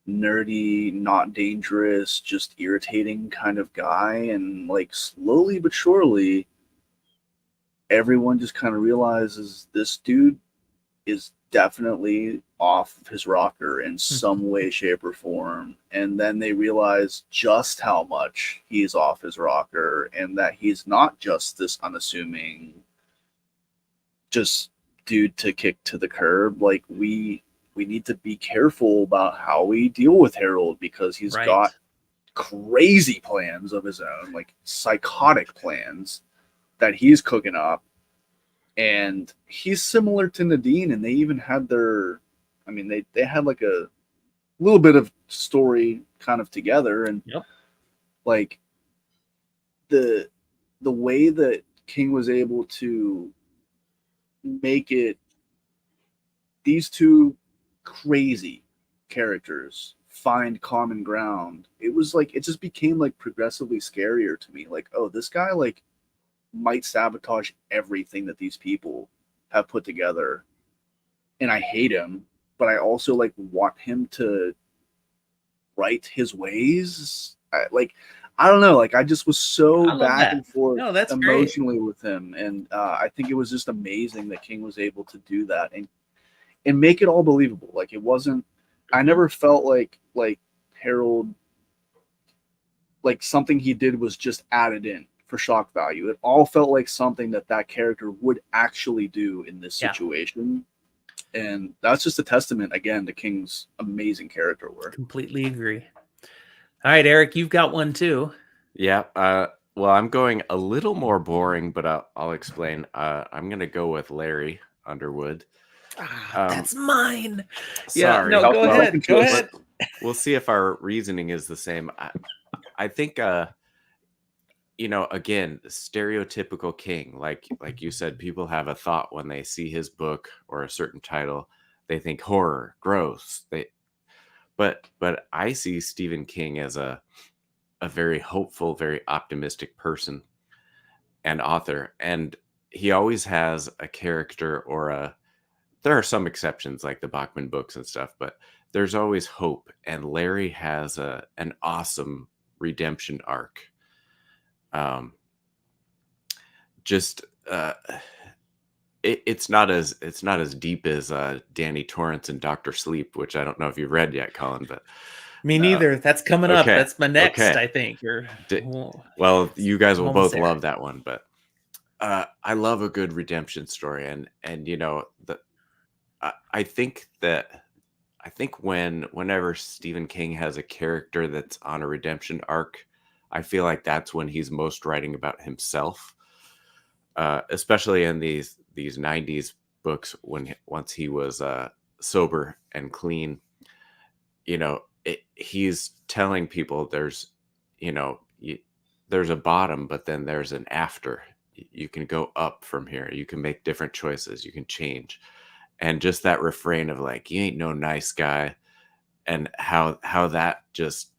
nerdy, not dangerous, just irritating kind of guy. And like slowly but surely, everyone just kind of realizes this dude is definitely off his rocker in some way, shape, or form. And then they realize just how much he's off his rocker and that he's not just this unassuming, just dude to kick to the curb. Like we need to be careful about how we deal with Harold because he's Right. got crazy plans of his own, like psychotic plans that he's cooking up. And he's similar to Nadine, and they even had their, I mean, they had like a little bit of story kind of together, and Yep. like the the way that King was able to make it, these two crazy characters find common ground. It was like it just became like progressively scarier to me. Like, oh, this guy like might sabotage everything that these people have put together. And I hate him, but I also like want him to right his ways. I don't know. Like I just was so I love back that. and forth No, that's great. emotionally with him, and I think it was just amazing that King was able to do that and make it all believable. Like it wasn't. I Mhm. never felt like Harold, like something he did was just added in for shock value. It all felt like something that character would actually do in this Yeah, situation, and that's just a testament again to King's amazing character work. completely agree. All right, Eric, you've got one too. Yeah. Well, I'm going a little more boring, but I'll explain. I'm gonna go with Larry Underwood. Ah, Um, that's mine. Yeah, no, sorry, Tough, go but ahead. tough Go choice. ahead. but we'll see if our reasoning is the same. I think again, stereotypical King, like you said, people have a thought when they see his book or a certain title, they think horror, gross. But I see Stephen King as a very hopeful, very optimistic person and author, and he always has a character or a there are some exceptions like the Bachman books and stuff, but there's always hope, and Larry has an awesome redemption arc. Um, just it's not as deep as Danny Torrance and Doctor Sleep, which I don't know if you've read yet, Colin. But Me uh, neither. That's coming up. okay, That's my next, okay. I think. Or D- well, well, you guys I'm will almost both there. love that one, but I love a good redemption story, and I think whenever Stephen King has a character that's on a redemption arc, I feel like that's when he's most writing about himself, especially in these '90s books once he was sober and clean. He's telling people you know, y there's a bottom, but then there's an after. You can go up from here. You can make different choices. You can change. And just that refrain of like, you ain't no nice guy, and how that just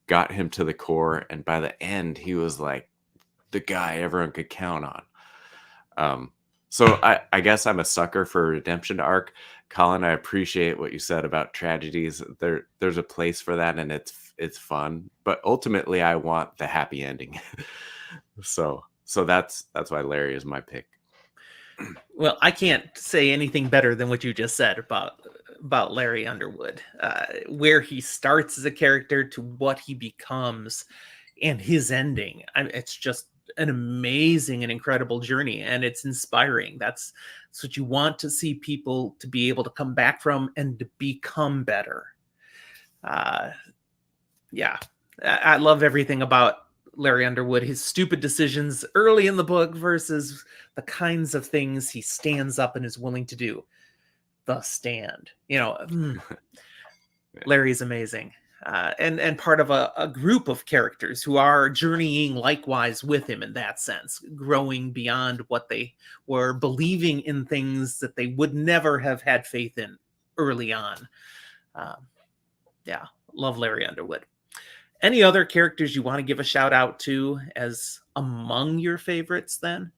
got him to the core. And by the end, he was like the guy everyone could count on. Um, so I guess I'm a sucker for a redemption arc. Colin, I appreciate what you said about tragedies. There's a place for that, and it's fun. But ultimately, I want the happy ending. So that's why Larry is my pick. Well, I can't say anything better than what you just said about Larry Underwood. Where he starts as a character to what he becomes, and his ending. It's just an amazing and incredible journey, and it's inspiring. That's what you want to see people to be able to come back from and to become better. Uh, yeah, I love everything about Larry Underwood. His stupid decisions early in the book versus the kinds of things he stands up and is willing to do. The Stand. Yeah. Larry's amazing. And part of a group of characters who are journeying likewise with him in that sense, growing beyond what they were, believing in things that they would never have had faith in early on. Um, yeah, love Larry Underwood. Any other characters you want to give a shout out to as among your favorites then?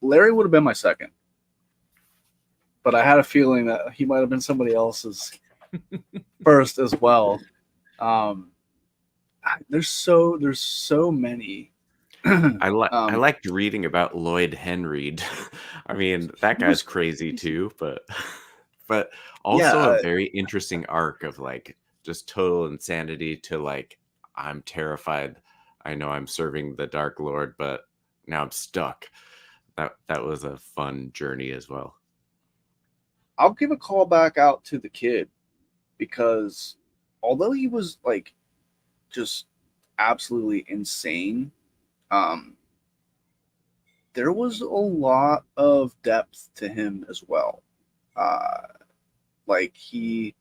Larry would have been my second, but I had a feeling that he might have been somebody else's first as well. Um, there's so many. I um, liked reading about Lloyd Henreid. I mean, that he was guy's crazy crazy. too, but Yeah, also a very interesting arc of like just total insanity to like I'm terrified. I know I'm serving the Dark Lord, but now I'm stuck. That was a fun journey as well. I'll give a call back out to the kid because although he was like just absolutely insane, um, there was a lot of depth to him as well. Uh, like he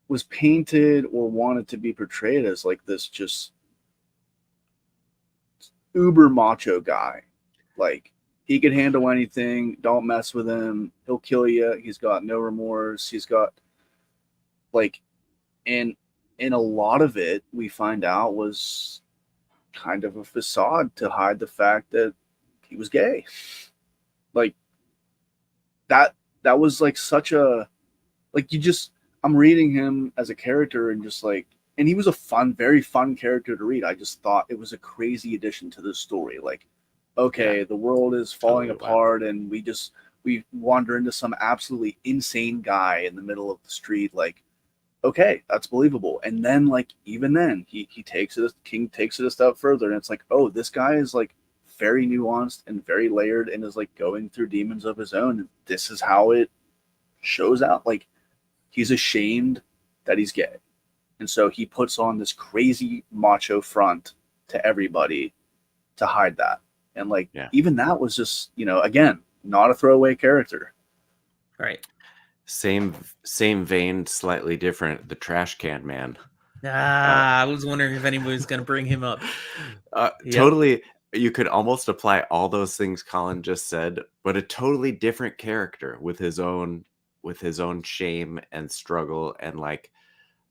was painted or wanted to be portrayed as like this just uber macho guy. Like he could handle anything. Don't mess with him. He'll kill you. He's got no remorse. He's got like, and a lot of it we find out was kind of a facade to hide the fact that he was gay. Like that was like such a like you just I'm reading him as a character and just like and he was a very fun character to read. I just thought it was a crazy addition to the story. Like, Yeah, okay, the world is falling totally wild. apart and we wander into some absolutely insane guy in the middle of the street. Like, okay, that's believable. And then like even then he takes it King takes it a step further and it's like, oh, this guy is like very nuanced and very layered and is like going through demons of his own. This is how it shows out. Like he's ashamed that he's gay. And so he puts on this crazy macho front to everybody to hide that. And like Yeah. even that was just, again, not a throwaway character. Right. Same vein, slightly different. The trash can man. I was wondering if anybody was going to bring him up. Yep. Totally. You could almost apply all those things Colin just said, but a totally different character with his own shame and struggle and like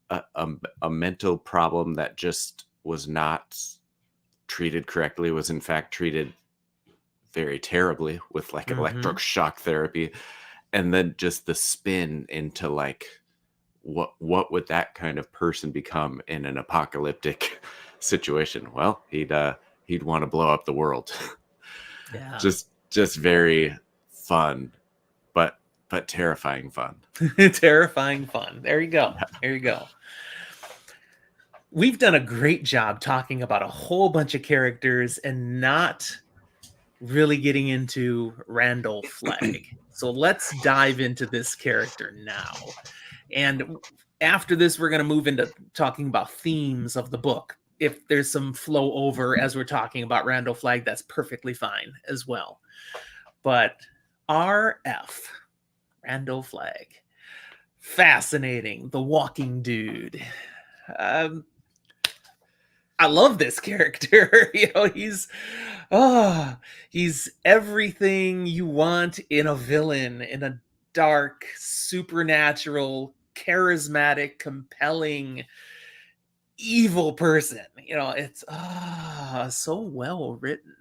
a mental problem that just was not treated correctly, was in fact treated very terribly with like electric shock therapy, and then just the spin into like what would that kind of person become in an apocalyptic situation? Well, he'd want to blow up the world. Yeah. just very fun, but terrifying fun. Terrifying fun. There you go. There you go. We've done a great job talking about a whole bunch of characters and not really getting into Randall Flagg. So let's dive into this character now. And after this, we're going to move into talking about themes of the book. If there's some flow over as we're talking about Randall Flagg, that's perfectly fine as well. But RF, Randall Flagg, fascinating, the walking dude. I love this character. He's everything you want in a villain, in a dark, supernatural, charismatic, compelling, evil person. It's so well written.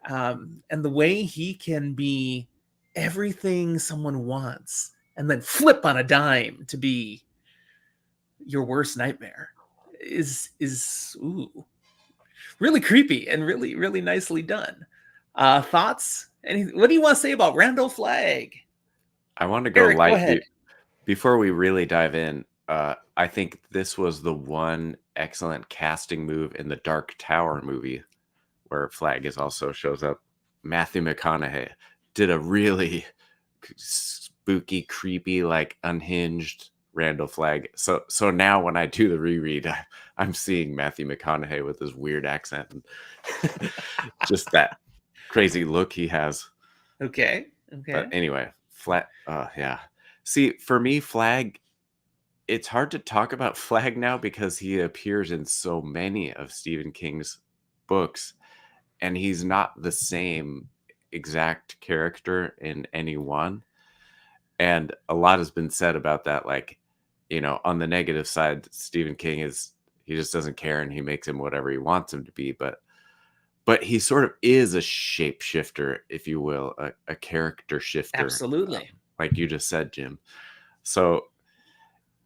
And the way he can be everything someone wants and then flip on a dime to be your worst nightmare is really creepy and really, really nicely done. Thoughts? What do you want to say about Randall Flagg? I want to go Eric, light go ahead. before we really dive in. I think this was the one excellent casting move in the Dark Tower movie, where Flagg also shows up. Matthew McConaughey did a really spooky, creepy, like unhinged Randall Flagg. So now when I do the reread, I'm seeing Matthew McConaughey with his weird accent and just that crazy look he has. Okay. But anyway, yeah. See, for me, Flagg, it's hard to talk about Flagg now because he appears in so many of Stephen King's books, and he's not the same exact character in any one. And a lot has been said about that. Like, on the negative side, Stephen King he just doesn't care and he makes him whatever he wants him to be. But he sort of is a shapeshifter, if you will, a character shifter. Absolutely. Like you just said, Jim. So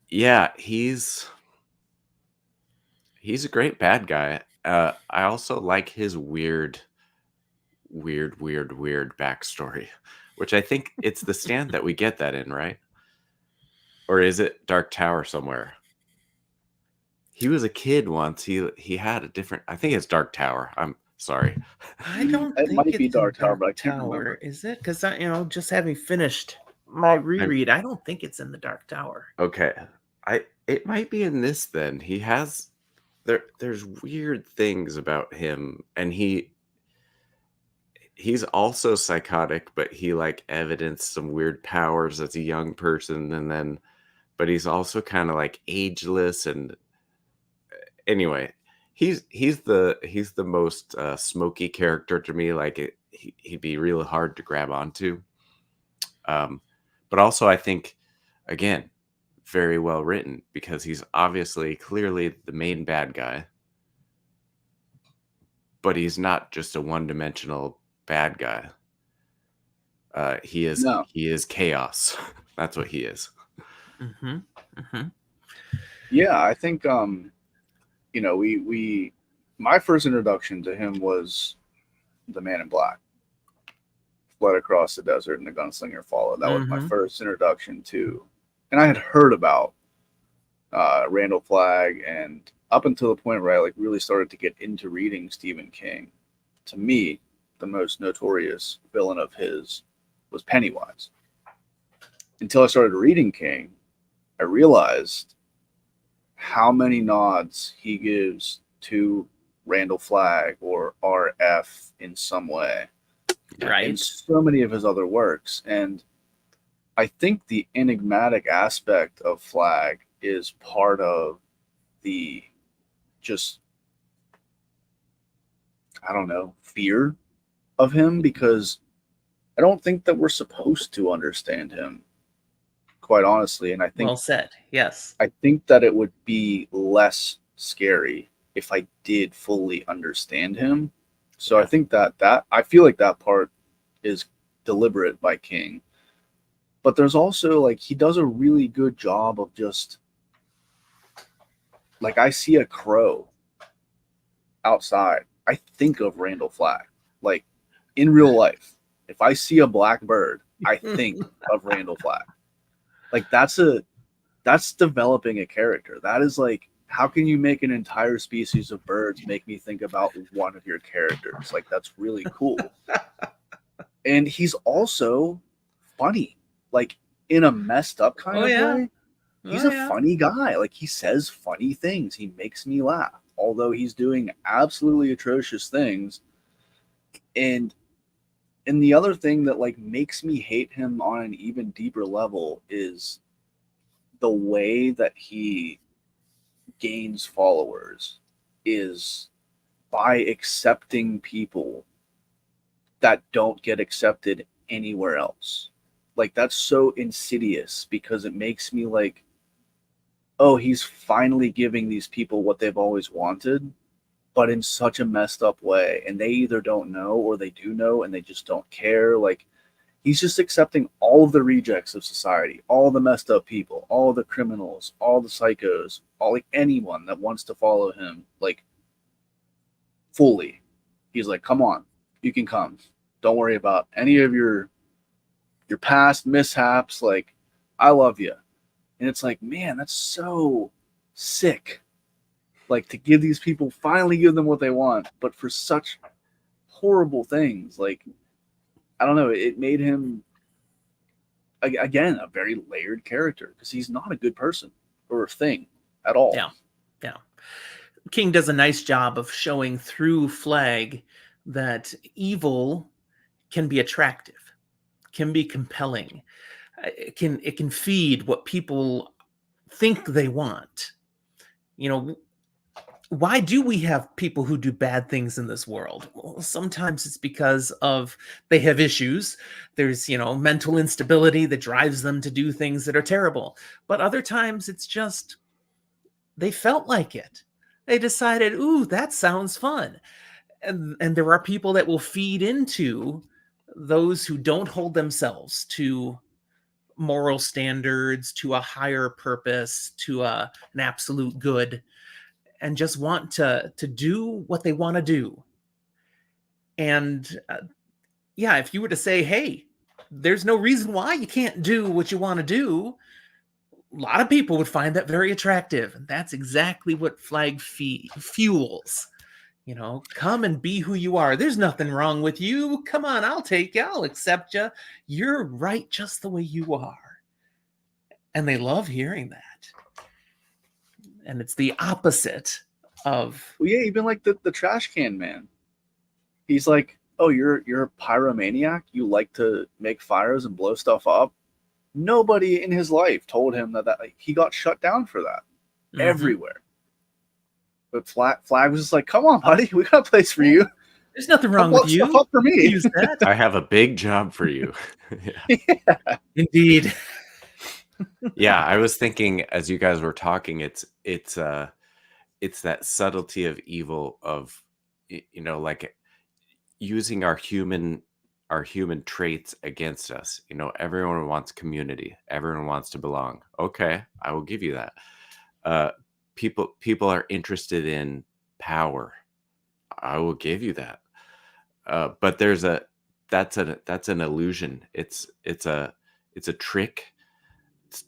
yeah, he's a great bad guy. I also like his weird backstory, which I think it's The Stand that we get that in, right? Or is it Dark Tower somewhere? He was a kid once. He had a different. I think it's Dark Tower. I'm sorry. I don't It think might it's be in Dark Tower, but I can't Tower, remember. is it? Because just having finished my reread, I don't think it's in the Dark Tower. Okay, it might be in this then. He has there's weird things about him, and he's also psychotic, but he like evidenced some weird powers as a young person, and then but he's also kind of like ageless. And anyway, he's the most smoky character to me. Like he'd be real hard to grab onto. But also I think, again, very well written because he's obviously clearly the main bad guy. but he's not just a one-dimensional bad guy. He No. is chaos. That's what he is. Mm-hmm. Mm-hmm. Yeah, I think we my first introduction to him was the Man in Black. Fled across the desert and the gunslinger followed. That was my Mm-hmm. first introduction to, and I had heard about Randall Flagg, and up until the point where I like really started to get into reading Stephen King. To me, the most notorious villain of his was Pennywise. Until I started reading King, I realized how many nods he gives to Randall Flagg or RF in some way in Right. so many of his other works. And I think the enigmatic aspect of Flagg is part of the just, I don't know, fear of him, because I don't think that we're supposed to understand him, quite honestly. And Well said. Yes. I think that it would be less scary if I did fully understand him. So I think that I feel like that part is deliberate by King. But there's also like he does a really good job of just like I see a crow outside, I think of Randall Flagg. Like in real life, if I see a black bird, I think of Randall Flagg. Like that's developing a character. That is like, how can you make an entire species of birds make me think about one of your characters? Like that's really cool. And he's also funny, like in a messed up kind Oh of yeah. way. He's Oh a yeah. funny guy. Like he says funny things. He makes me laugh, although he's doing absolutely atrocious things. And the other thing that like makes me hate him on an even deeper level is the way that he gains followers is by accepting people that don't get accepted anywhere else. Like that's so insidious because it makes me like, oh, he's finally giving these people what they've always wanted, but in such a messed up way. And they either don't know or they do know and they just don't care. Like he's just accepting all of the rejects of society, all the messed up people, all the criminals, all the psychos, all like anyone that wants to follow him, like fully. He's like, come on, you can come. Don't worry about any of your past mishaps. Like, I love you. And it's like, man, that's so sick. Like to give these people, finally give them what they want, but for such horrible things. Like, I don't know, it made him again a very layered character because he's not a good person or a thing at all. Yeah. Yeah. King does a nice job of showing through Flagg that evil can be attractive, can be compelling. It can feed what people think they want. You know, why do we have people who do bad things in this world? Well, sometimes it's because of they have issues. There's, mental instability that drives them to do things that are terrible. But other times it's just they felt like it. They decided, ooh, that sounds fun. And there are people that will feed into those who don't hold themselves to moral standards, to a higher purpose, to an absolute good, and just want to do what they want to do. And yeah, if you were to say, hey, there's no reason why you can't do what you want to do, a lot of people would find that very attractive. And that's exactly what Flagg fuels. Come and be who you are. There's nothing wrong with you. Come on, I'll take you. I'll accept you. You're right just the way you are. And they love hearing that. And it's the opposite of. Well, yeah, even like the trash can man. He's like, oh, you're a pyromaniac. You like to make fires and blow stuff up. Nobody in his life told him that like, he got shut down for that everywhere. But Flagg was just like, come on, buddy, we got a place for you. There's nothing wrong blow with you. Stuff up for me. Use that. I have a big job for you. Yeah. Indeed. Yeah, I was thinking as you guys were talking, it's that subtlety of evil of, like using our human traits against us. Everyone wants community. Everyone wants to belong. Okay, I will give you that. Uh, people are interested in power. I will give you that. But that's an illusion. It's a trick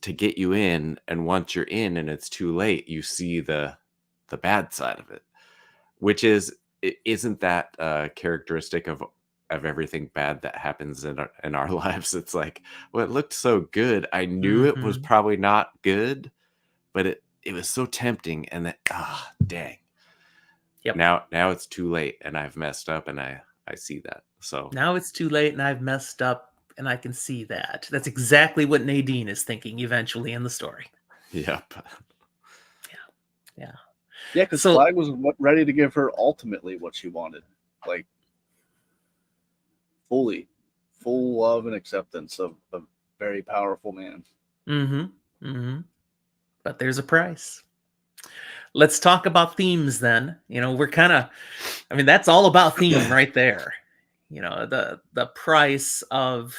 to get you in, and once you're in and it's too late, you see the bad side of it, which isn't that characteristic of everything bad that happens in our lives. It's like, well, it looked so good. I knew it was Mhm. probably not good, but it was so tempting, and that dang. Yep. Now it's too late, and I've messed up, and I see that. So Now it's too late and I've messed up and I can see that. That's exactly what Nadine is thinking eventually in the story. yep. Yeah. Yeah, because So, Flag was ready to give her ultimately what she wanted, like full love and acceptance of a very powerful man. but there's a price. Let's talk about themes then. We're kind of, that's all about theme right there. The price of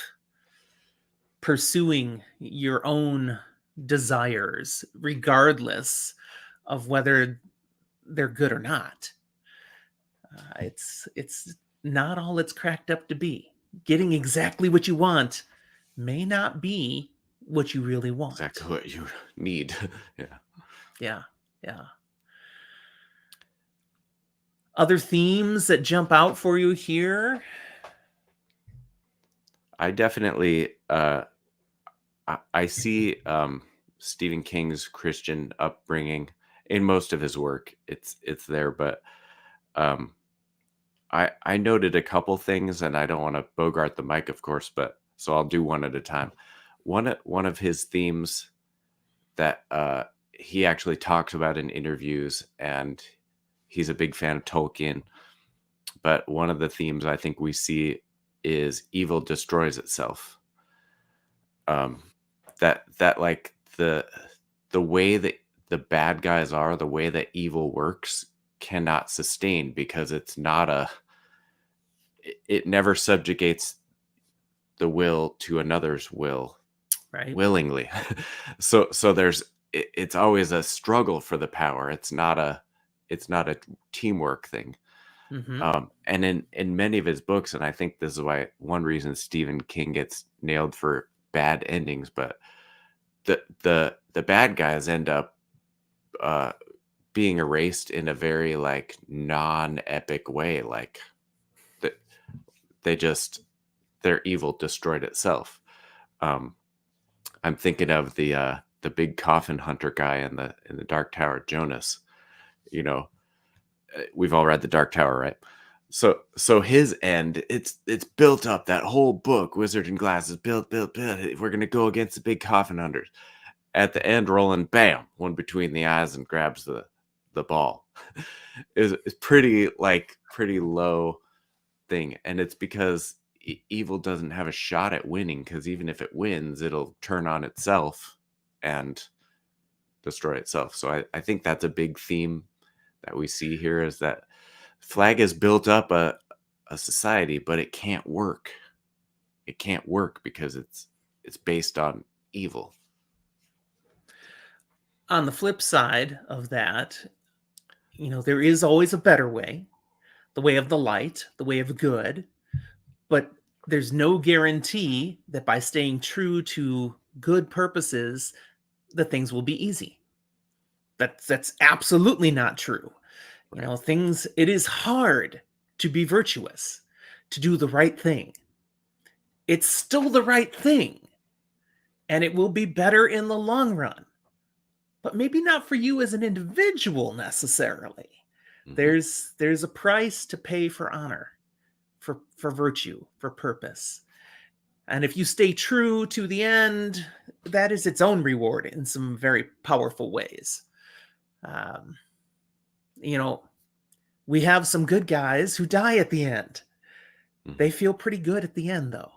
pursuing your own desires, regardless of whether they're good or not. It's not all it's cracked up to be. Getting exactly what you want may not be what you really want. Exactly what you need. Yeah. Yeah, yeah. Other themes that jump out for you here? I definitely I see Stephen King's Christian upbringing in most of his work. It's there, but um, I noted a couple things, and I don't want to bogart the mic, of course, but so I'll do one at a time. One of his themes that he actually talks about in interviews, and he's a big fan of Tolkien. But one of the themes I think we see is evil destroys itself. Um, that like the way that the bad guys are, the way that evil works cannot sustain, because it never subjugates the will to another's will Right. willingly. So it's always a struggle for the power. It's not a teamwork thing. Mm-hmm. And in many of his books, and I think this is why one reason Stephen King gets nailed for bad endings, but the bad guys end up uh, being erased in a very like non-epic way, like that they just their evil destroyed itself. Um, I'm thinking of the big coffin hunter guy in the Dark Tower, Jonas. You know, we've all read the Dark Tower, right? So his end, it's built up. That whole book, Wizard and Glasses, built. We're gonna go against the big coffin hunters. At the end, Roland, bam, one between the eyes and grabs the ball. Is pretty low thing, and it's because evil doesn't have a shot at winning, because even if it wins, it'll turn on itself and destroy itself. So I think that's a big theme that we see here, is that Flag has built up a society, but it can't work. It can't work because it's based on evil. On the flip side of that, there is always a better way, the way of the light, the way of good, but there's no guarantee that by staying true to good purposes, that things will be easy. That's absolutely not true. Right. It is hard to be virtuous, to do the right thing. It's still the right thing, and it will be better in the long run, but maybe not for you as an individual necessarily. Hmm. There's a price to pay for honor, for virtue, for purpose. And if you stay true to the end, that is its own reward in some very powerful ways. Um, you know, we have some good guys who die at the end. Hmm. They feel pretty good at the end, though,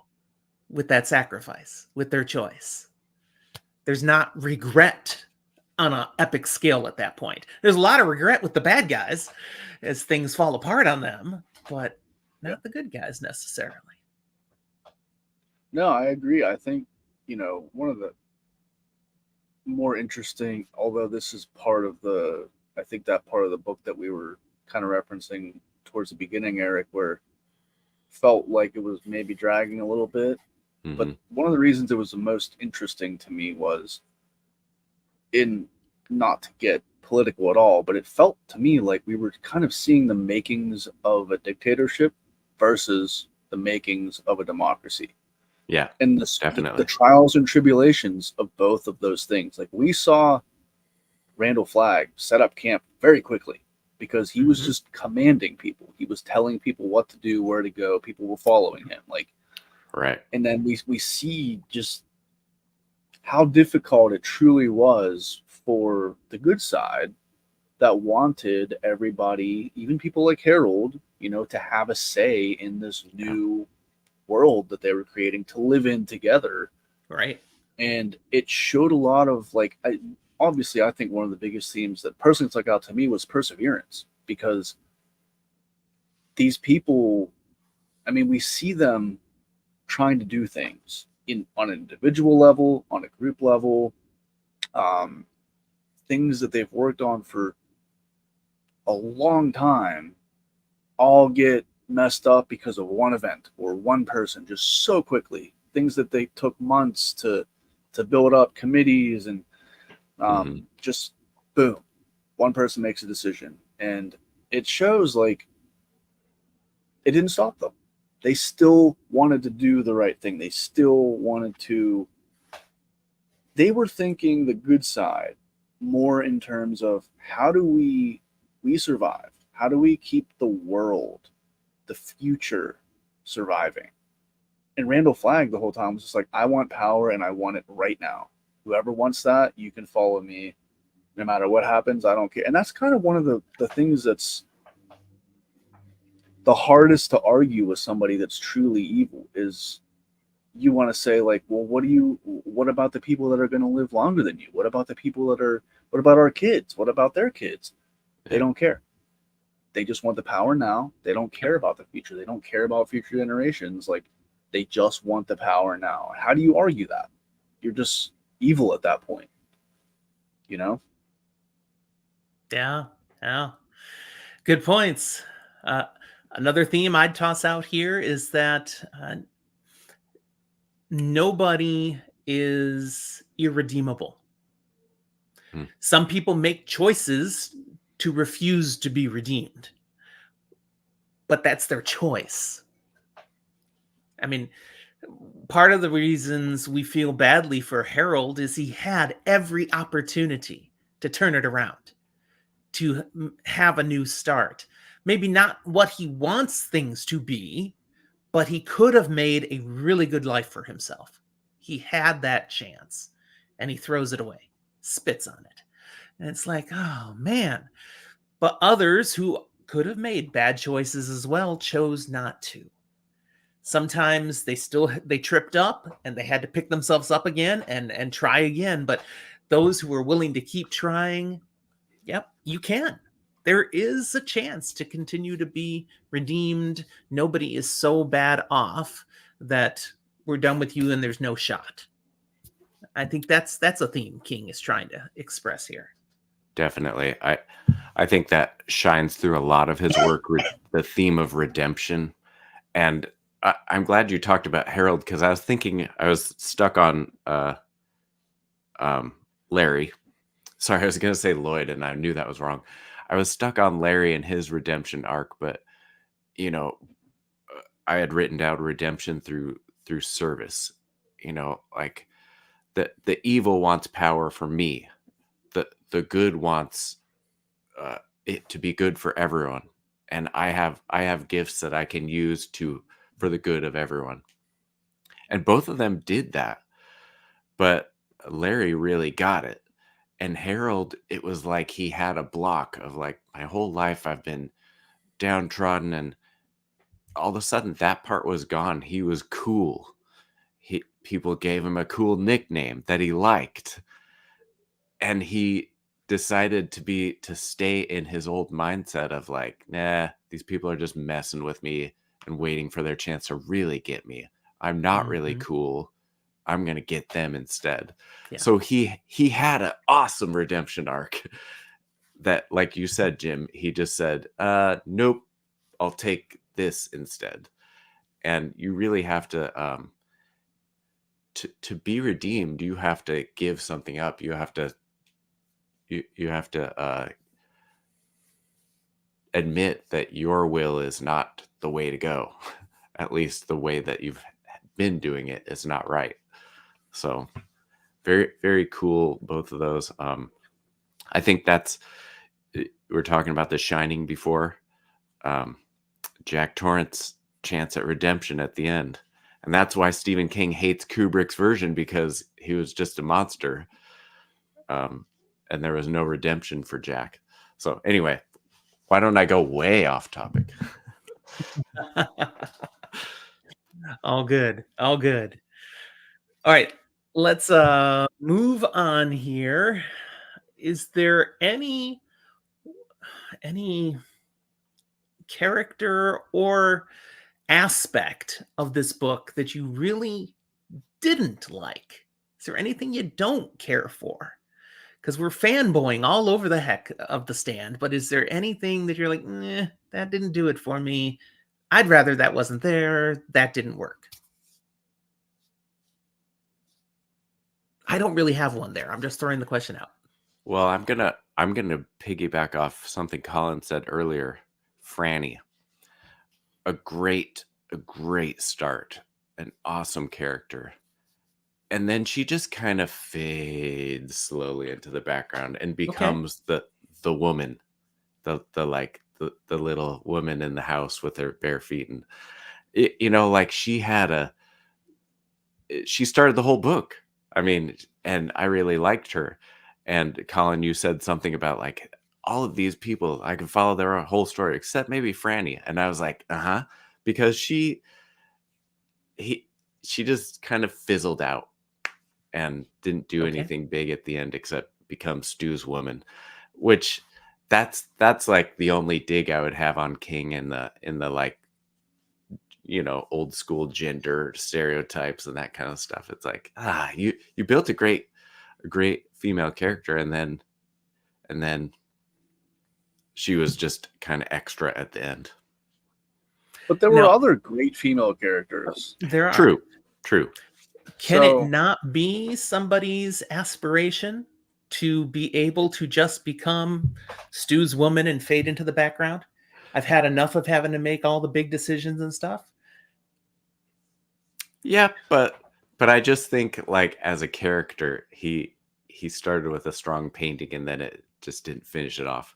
with that sacrifice, with their choice. There's not regret on an epic scale at that point. There's a lot of regret with the bad guys as things fall apart on them, but Yeah. not the good guys necessarily. No, I agree. I think, one of the more interesting, although this is part of I think that part of the book that we were kind of referencing towards the beginning, Eric, where felt like it was maybe dragging a little bit. But one of the reasons it was the most interesting to me was in not to get political at all, but it felt to me like we were kind of seeing the makings of a dictatorship versus the makings of a democracy. Yeah, And definitely. the trials and tribulations of both of those things. Like we saw Randall Flagg set up camp very quickly because he was just commanding people. He was telling people what to do, where to go. People were following him. Right. And then we see just how difficult it truly was for the good side that wanted everybody, even people like Harold, to have a say in this new world that they were creating to live in together. Right. And it showed a lot of obviously, I think one of the biggest themes that personally stuck out to me was perseverance, because these people, I mean, we see them trying to do things on an individual level, on a group level, things that they've worked on for a long time, all get messed up because of one event or one person just so quickly. Things that they took months to build up, committees, and just boom, one person makes a decision, and it shows like it didn't stop them. They still wanted to do the right thing. They still wanted to. They were thinking the good side more in terms of how do we survive? How do we keep the world, the future, surviving? And Randall Flagg the whole time was just like, I want power and I want it right now. Whoever wants that, you can follow me. No matter what happens, I don't care. And that's kind of one of the things that's the hardest to argue with somebody that's truly evil is you want to say like, well, what about the people that are going to live longer than you? What about the people what about our kids? What about their kids? They don't care. They just want the power now. They don't care about the future. They don't care about future generations. Like, they just want the power now. How do you argue that? You're just evil at that point, Yeah. Good points. Another theme I'd toss out here is that nobody is irredeemable. Some people make choices to refuse to be redeemed, but that's their choice. I mean, part of the reasons we feel badly for Harold is he had every opportunity to turn it around, to have a new start. Maybe not what he wants things to be, but he could have made a really good life for himself. He had that chance and he throws it away, spits on it. And it's like, oh man. But others who could have made bad choices as well chose not to. Sometimes they tripped up and they had to pick themselves up again and try again. But those who were willing to keep trying, yep, you can. There is a chance to continue to be redeemed. Nobody is so bad off that we're done with you and there's no shot. I think that's a theme King is trying to express here. Definitely. I think that shines through a lot of his work, the theme of redemption. And I'm glad you talked about Harold, because I was stuck on Larry. Sorry, I was going to say Lloyd, and I knew that was wrong. I was stuck on Larry and his redemption arc, but I had written down redemption through service. Like the evil wants power for me. The good wants it to be good for everyone, and I have gifts that I can use for the good of everyone. And both of them did that, but Larry really got it. And Harold, it was like he had a block of like, my whole life I've been downtrodden, and all of a sudden that part was gone. He was cool. People gave him a cool nickname that he liked. and he decided to stay in his old mindset of like, nah, these people are just messing with me and waiting for their chance to really get me. I'm not really Mhm. cool. I'm gonna get them instead. Yeah. So he had an awesome redemption arc that, like you said, Jim, he just said, nope, I'll take this instead. And you really have to be redeemed, you have to give something up. You have to admit that your will is not the way to go. At least the way that you've been doing it is not right. So very, very cool, both of those. I think that's we were talking about The Shining before. Um, Jack Torrance's chance at redemption at the end. And that's why Stephen King hates Kubrick's version, because he was just a monster. And there was no redemption for Jack. So anyway, why don't I go way off topic? All good. All good. All right. Let's move on here. Is there any character or aspect of this book that you really didn't like? Is there anything you don't care for? Because we're fanboying all over the heck of the stand, but is there anything that you're like, that didn't do it for me? I'd rather that wasn't there. That didn't work. I don't really have one there. I'm just throwing the question out. Well, I'm gonna piggyback off something Colin said earlier. Franny, a great start, an awesome character. And then she just kind of fades slowly into the background and Okay. becomes the woman, the little woman in the house with her bare feet. And like she started the whole book. I mean, and I really liked her. And Colin, you said something about like all of these people, I can follow their whole story except maybe Franny. And I was like, uh-huh, because he she just kind of fizzled out and didn't do Okay. anything big at the end except become Stu's woman, which that's like the only dig I would have on King in the like, old school gender stereotypes and that kind of stuff. It's like, you built a great female character, and then she was just kind of extra at the end. But there were Now, other great female characters. there are. True. Can it So not be somebody's aspiration to be able to just become Stu's woman and fade into the background? I've had enough of having to make all the big decisions and stuff. Yeah, but I just think like as a character, he started with a strong painting and then it just didn't finish it off.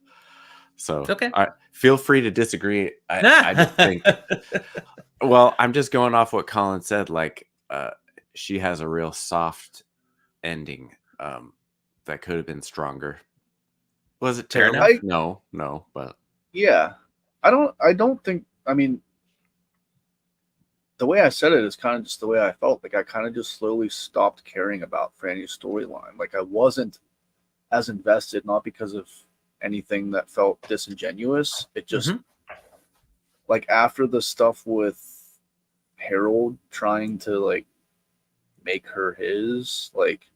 So Okay. I feel free to disagree. I just think, well, I'm just going off what Colin said. Like, she has a real soft ending that could have been stronger. Was it Fair terrible? enough. No, but yeah, I don't think. I mean, the way I said it is kind of just the way I felt. Like I kind of just slowly stopped caring about Franny's storyline. Like I wasn't as invested, not because of anything that felt disingenuous. It just Mhm. like after the stuff with Harold trying to like make her his, like,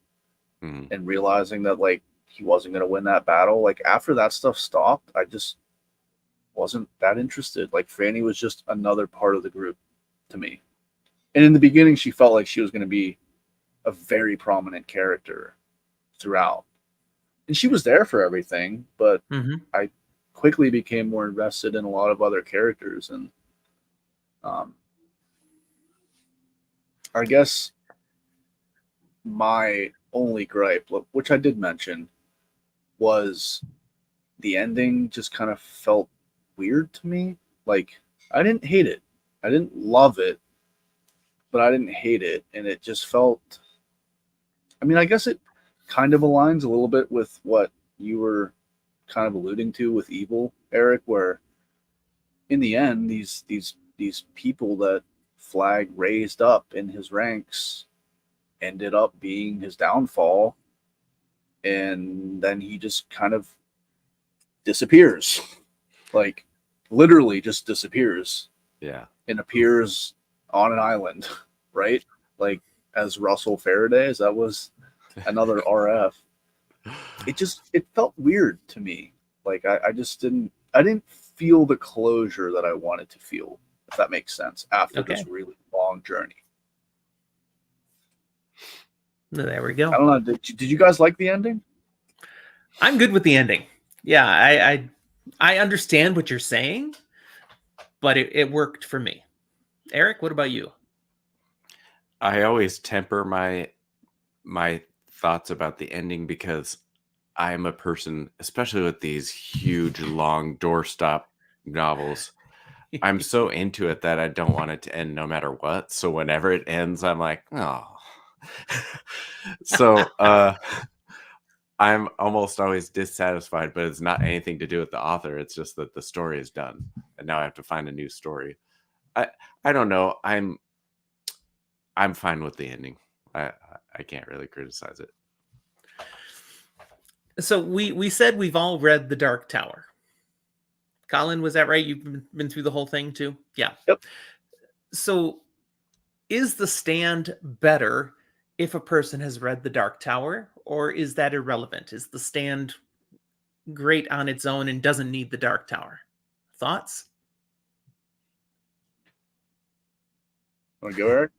mhm. and realizing that like he wasn't gonna win that battle. Like after that stuff stopped, I just wasn't that interested. Like Franny was just another part of the group to me. And in the beginning, she felt like she was going to be a very prominent character throughout. And she was there for everything, but Mhm. I quickly became more invested in a lot of other characters. And um, I guess my only gripe, which I did mention, was the ending just kind of felt weird to me. Like, I didn't hate it, I didn't love it, but I didn't hate it. And it just felt, I mean, I guess it kind of aligns a little bit with what you were kind of alluding to with Evil, Eric, where in the end, these people that Flag raised up in his ranks ended up being his downfall. and then he just kind of disappears, like literally just disappears Yeah. and appears on an island, right? Like as Russell Faraday, as that was another RF. It felt weird to me. Like I just didn't feel the closure that I wanted to feel, if that makes sense, after Okay. this really long journey. There we I go. don't know. Did you guys like the ending? I'm good with the ending. Yeah, I understand what you're saying, but it worked for me. Eric, what about you? I always temper my thoughts about the ending because I'm a person, especially with these huge, long doorstop novels. I'm so into it that I don't want it to end no matter what. So whenever it ends, I'm like, oh. So I'm almost always dissatisfied, but it's not anything to do with the author. It's just that the story is done, and now I have to find a new story. I I don't know. I'm fine with the ending. I I can't really criticize it. So we said we've all read The Dark Tower. Colin, was that right? You've been through the whole thing too? Yeah. Yep. So is The Stand better if a person has read The Dark Tower, or is that irrelevant? Is The Stand great on its own and doesn't need The Dark Tower? Thoughts? Want to go, Eric?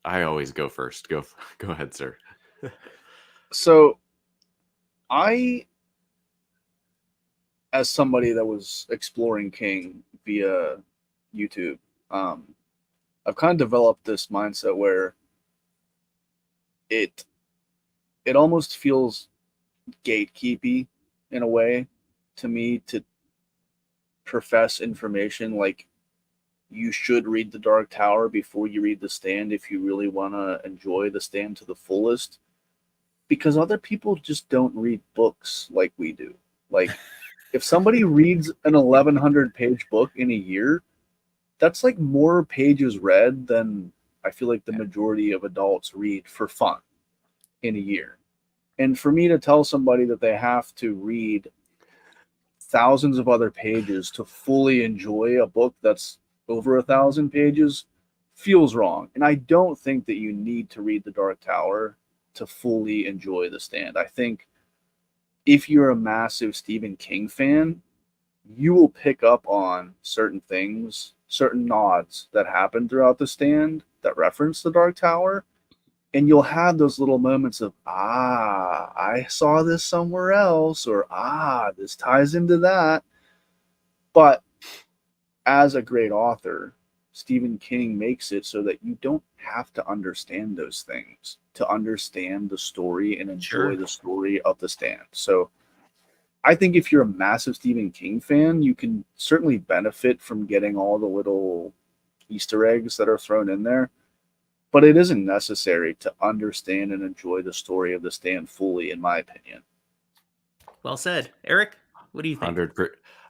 I always go first. Go ahead, sir. So I, as somebody that was exploring King via YouTube, I've kind of developed this mindset where it it almost feels gatekeepy in a way to me to profess information like you should read The Dark Tower before you read The Stand if you really want to enjoy The Stand to the fullest, because other people just don't read books like we do. Like if somebody reads an 1100 page book in a year, that's like more pages read than I feel like the majority of adults read for fun in a year. And for me to tell somebody that they have to read thousands of other pages to fully enjoy a book that's over 1,000 pages feels wrong. And I don't think that you need to read The Dark Tower to fully enjoy The Stand. I think if you're a massive Stephen King fan, you will pick up on certain things, certain nods that happen throughout The Stand that reference The Dark Tower, and you'll have those little moments of, ah, I saw this somewhere else, or ah, this ties into that. But as a great author, Stephen King makes it so that you don't have to understand those things to understand the story and enjoy Sure. the story of The Stand. So I think if you're a massive Stephen King fan, you can certainly benefit from getting all the little Easter eggs that are thrown in there, but it isn't necessary to understand and enjoy the story of The Stand fully, in my opinion. Well said. Eric, what do you think?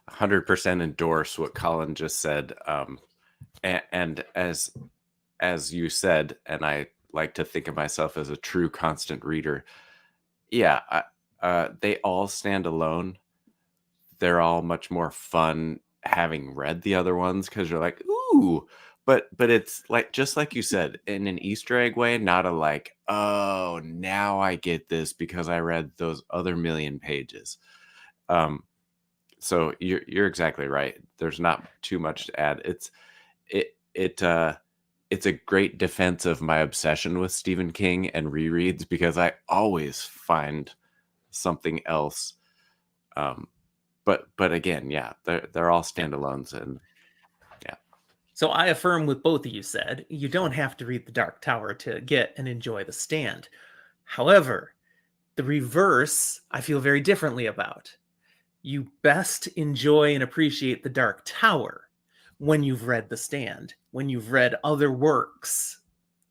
100% endorse what Colin just said. And as you said, and I like to think of myself as a true constant reader. Yeah, they all stand alone. They're all much more fun having read the other ones because you're like, ooh, but it's like just like you said, in an Easter egg way, not a like, oh, now I get this because I read those other million pages. So you're exactly right. There's not too much to add. It's a great defense of my obsession with Stephen King and rereads because I always find something else. But again, yeah, they're all standalones, and yeah, So I affirm with both of you said, you don't have to read The Dark Tower to get and enjoy The Stand. However, the reverse, I feel very differently about. You best enjoy and appreciate The Dark Tower when you've read The Stand, when you've read other works.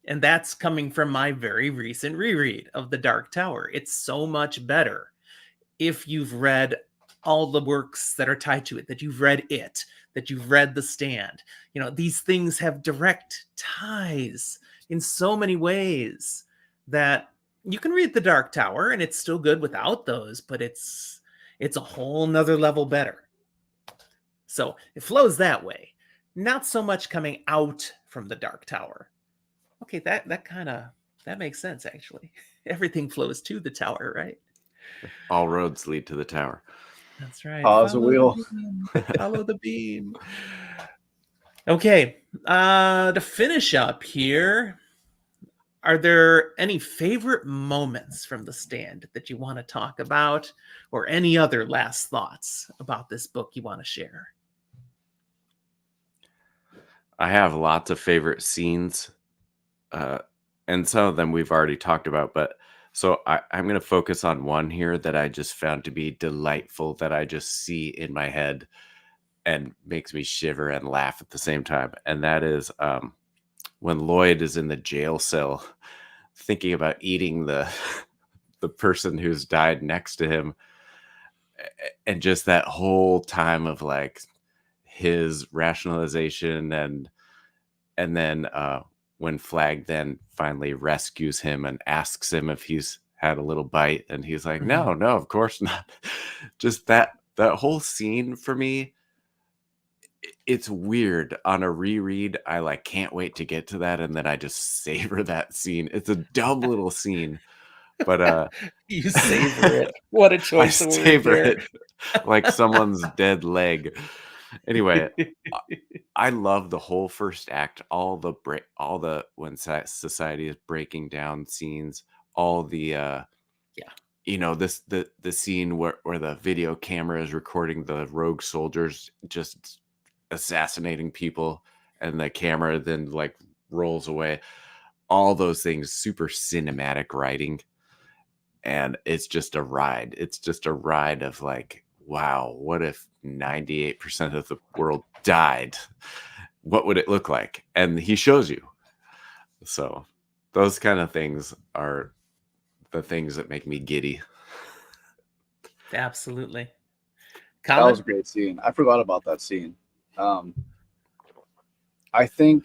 And that's coming from my very recent reread of The Dark Tower. It's so much better if you've read all the works that are tied to it, that you've read it, that you've read The Stand. You know, these things have direct ties in so many ways that You can read The Dark Tower, and it's still good without those, but it's a whole nother level better. So it flows that way. Not so much coming out from the Dark Tower. Okay, that makes sense actually. Everything flows to the tower, right? All roads lead to the tower. That's right. Pause the Follow the wheel. beam. Follow the beam. Okay. To finish up here, are there any favorite moments from The Stand that you want to talk about, or any other last thoughts about this book you want to share? I have lots of favorite scenes, uh, and some of them we've already talked about. But so I'm going to focus on one here that I just found to be delightful, that I just see in my head and makes me shiver and laugh at the same time. And that is when Lloyd is in the jail cell thinking about eating the the person who's died next to him, and just that whole time of like his rationalization, and then when Flag then finally rescues him and asks him if he's had a little bite, and he's like, Mhm. no, of course not. Just that whole scene for me, it's weird. On a reread, I like can't wait to get to that, and then I just savor that scene. It's a dumb little scene, but You savor it. What a I choice of words savor there. it like someone's dead leg. Anyway, I love the whole first act, all the when society is breaking down scenes, all the Yeah. this the scene where the video camera is recording the rogue soldiers just assassinating people, and the camera then like rolls away. All those things, super cinematic writing, and it's just a ride. It's just a ride of like, wow, what if 98% of the world died? What would it look like? And he shows you. So those kind of things are the things that make me giddy. Absolutely. That was Colin? a great scene. I forgot about that scene. Um, I think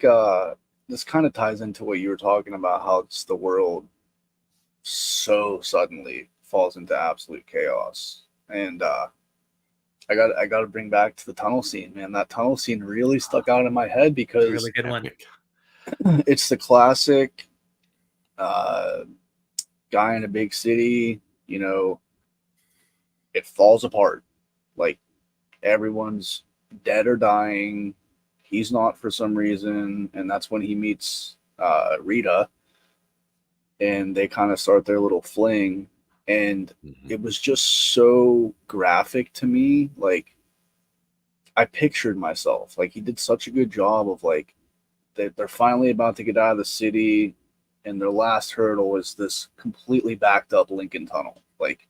this kind of ties into what you were talking about, how it's the world so suddenly falls into absolute chaos. And I got to bring back to the tunnel scene, man. That tunnel scene really stuck out in my head It's a really because good one. Epic. it's the classic uh, guy in a big city. You know, it falls apart. Like everyone's dead or dying. He's not for some reason, and that's when he meets Rita, and they kind of start their little fling. And Mhm. it was just so graphic to me. Like I pictured myself. Like he did such a good job of like they're finally about to get out of the city, and their last hurdle is this completely backed up Lincoln Tunnel. Like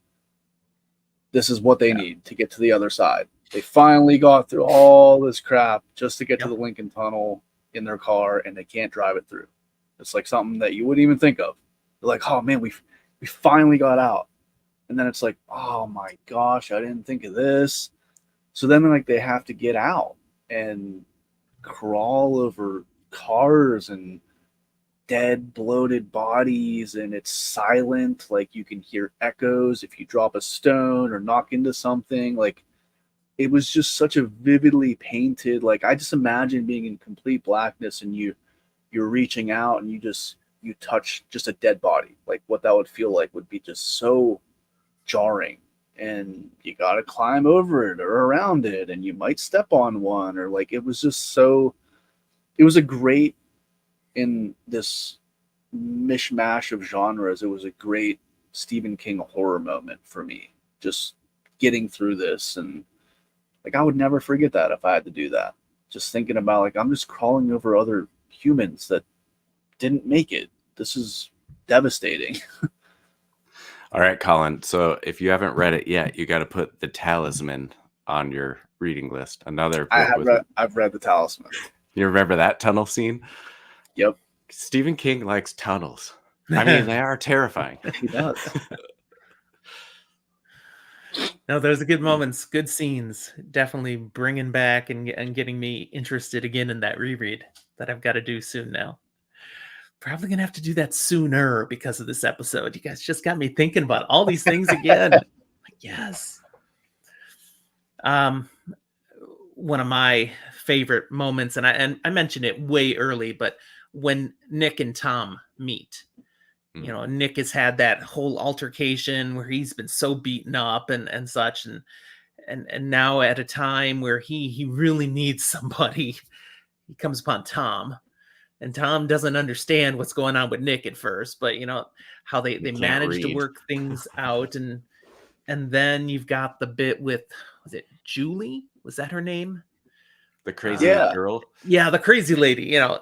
this is what they Yeah. need to get to the other side. They finally got through all this crap just to get to the Yep. Lincoln Tunnel in their car, and they can't drive it through. It's like something that you wouldn't even think of. They're like, oh man, we finally got out. And then it's like, oh my gosh, I didn't think of this. So then like they have to get out and crawl over cars and dead bloated bodies, and it's silent. Like you can hear echoes if you drop a stone or knock into something. Like it was just such a vividly painted, like I just imagine being in complete blackness, and you're reaching out and you touch just a dead body. Like what that would feel like would be just so jarring. And you got to climb over it or around it, and you might step on one, or like it was just so, it was a great, in this mishmash of genres, it was a great Stephen King horror moment for me, just getting through this. And like I would never forget that if I had to do that. Just thinking about like I'm just crawling over other humans that didn't make it. This is devastating. All right, Colin. So if you haven't read it yet, you got to put The Talisman on your reading list. Another book with it. I've read The Talisman. You remember that tunnel scene? Yep, Stephen King likes tunnels. I mean, they are terrifying. he does. No, those are good moments, good scenes. Definitely bringing back and getting me interested again in that reread that I've got to do soon now. Probably gonna have to do that sooner because of this episode. You guys just got me thinking about all these things again. Like, yes. One of my favorite moments, and I mentioned it way early, but when Nick and Tom meet, you know, Nick has had that whole altercation where he's been so beaten up and such, and now at a time where he really needs somebody, he comes upon Tom. And Tom doesn't understand what's going on with Nick at first, but you know how they He can't manage to read. work things out, and then you've got the bit with, was it Julie? Was that her name? The crazy Yeah. girl. Yeah, the crazy lady. You know,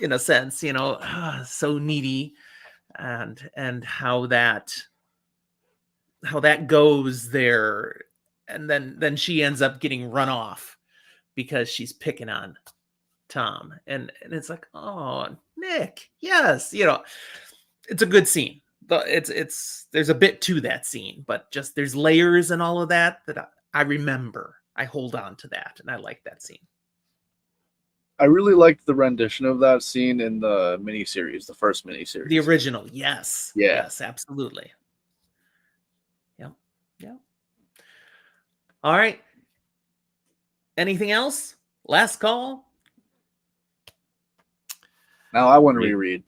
in a sense, you know, so needy, and how that goes there, and then she ends up getting run off because she's picking on Tom, and it's like, oh, Nick, yes, you know, it's a good scene. But it's there's a bit to that scene, but just there's layers and all of that I remember. I hold on to that, and I like that scene. I really liked the rendition of that scene in the miniseries, the first miniseries. The original, yes, Yeah. yes, absolutely. Yep, yep. All right. Anything else? Last call. Now I want to reread.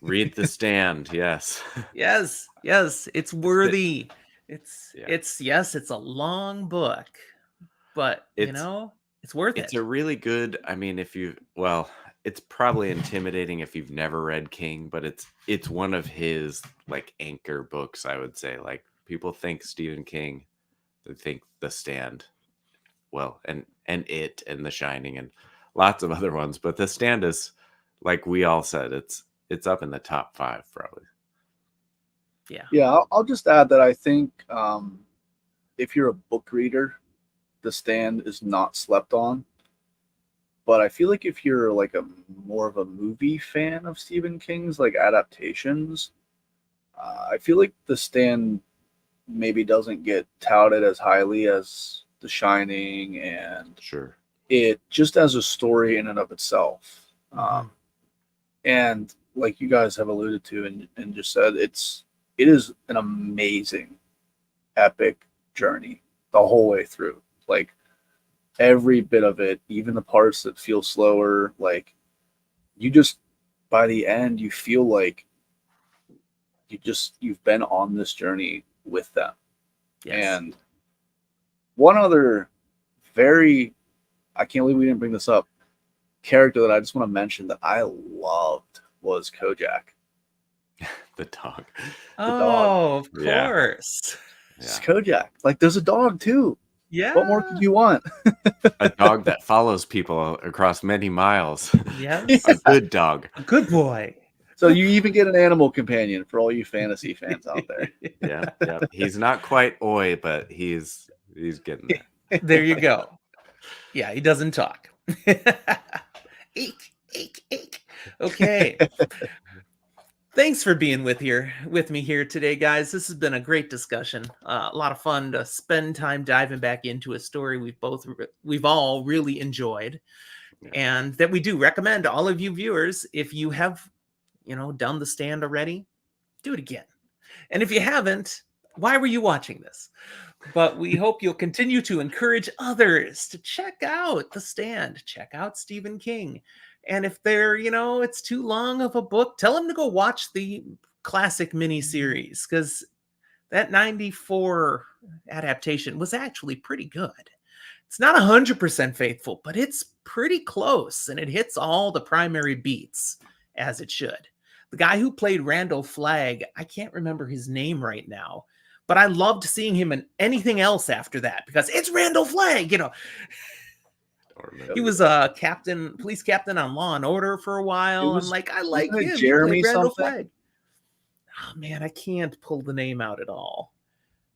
Read The Stand. Yes. Yes, yes, it's worthy. It's yes, it's a long book, but you know, it's worth it. It's a really good, I mean, it's probably intimidating if you've never read King, but it's one of his like anchor books, I would say. Like, people think Stephen King, they think The Stand. Well, and It and The Shining and lots of other ones, but The Stand is, like we all said, it's up in the top 5 probably. Yeah, I'll just add that I think if you're a book reader, The Stand is not slept on. But I feel like if you're like a more of a movie fan of Stephen King's like adaptations, I feel like The Stand maybe doesn't get touted as highly as The Shining and Sure. It, just as a story in and of itself. And like you guys have alluded to and just said, it is an amazing, epic journey the whole way through. Like, every bit of it, even the parts that feel slower, like, you just, by the end, you feel like you've been on this journey with them. Yes. And one other I can't believe we didn't bring this up, character that I just want to mention that I loved was Kojak. The dog. Of course. It's Kojak. Like, there's a dog too. Yeah. What more could you want? A dog that follows people across many miles. Yes. A good dog. A good boy. So you even get an animal companion for all you fantasy fans out there. Yeah. He's not quite Oi, but he's getting there. There you go. Yeah, he doesn't talk. Eek, eek, eek. Okay. Thanks for being with me here today, guys. This has been a great discussion. A lot of fun to spend time diving back into a story we've all really enjoyed, and that we do recommend to all of you viewers. If you have, done The Stand already, do it again. And if you haven't, why were you watching this? But we hope you'll continue to encourage others to check out The Stand, check out Stephen King. And if they're, it's too long of a book, tell them to go watch the classic miniseries, because that 94 adaptation was actually pretty good. It's not 100% faithful, but it's pretty close, and it hits all the primary beats as it should. The guy who played Randall Flagg, I can't remember his name right now, but I loved seeing him in anything else after that, because it's Randall Flagg, He was a police captain on Law and Order for a while. I like him. Jeremy Randall something? Flagg. Oh man, I can't pull the name out at all.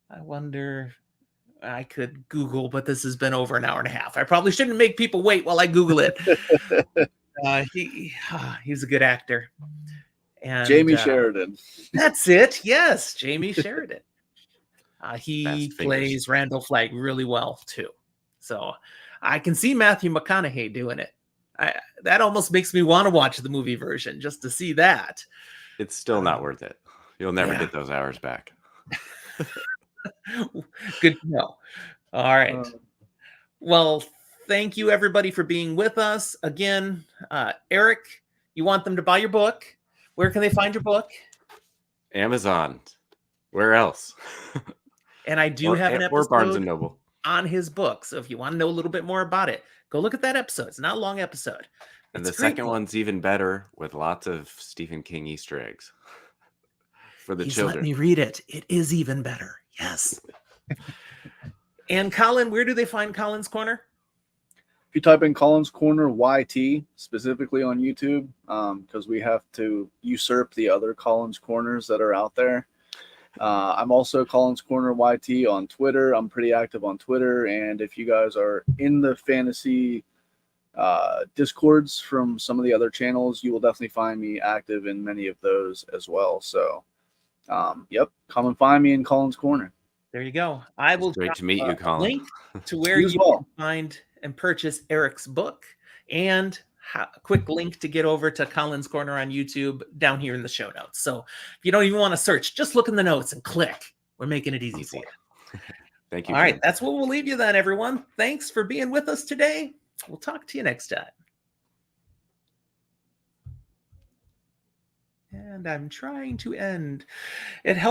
I wonder. I could Google, but this has been over an hour and a half. I probably shouldn't make people wait while I Google it. He's a good actor. And Jamie Sheridan. That's it. Yes, Jamie Sheridan. He Fast plays fingers. Randall Flagg really well too. So I can see Matthew McConaughey doing it. That almost makes me want to watch the movie version just to see that. It's still not worth it. You'll never yeah. get those hours back. Good to know. All right. Well, thank you everybody for being with us. Again, Eric, you want them to buy your book. Where can they find your book? Amazon. Where else? And I do have an or Barnes and episode Noble. on his book. So if you want to know a little bit more about it, go look at that episode. It's not a long episode. And It's the a great second book. one's even better with lots of Stephen King Easter eggs for the He's children. let me read it. It is even better. Yes. And Colin, where do they find Colin's Corner? If you type in Colin's Corner YT, specifically on YouTube, because we have to usurp the other Colin's Corners that are out there. I'm also Colin's Corner YT on Twitter. I'm pretty active on Twitter. And if you guys are in the fantasy discords from some of the other channels, you will definitely find me active in many of those as well. So, yep, come and find me in Colin's Corner. There you go. I will Great to meet you, Colin. link to where You as you well. can find and purchase Eric's book, and a quick link to get over to Colin's Corner on YouTube down here in the show notes. So if you don't even want to search, just look in the notes and click. We're making it easy for you. Thank you. All right, Jim. that's what we'll leave you then, everyone. Thanks for being with us today. We'll talk to you next time. And I'm trying to end. It helps.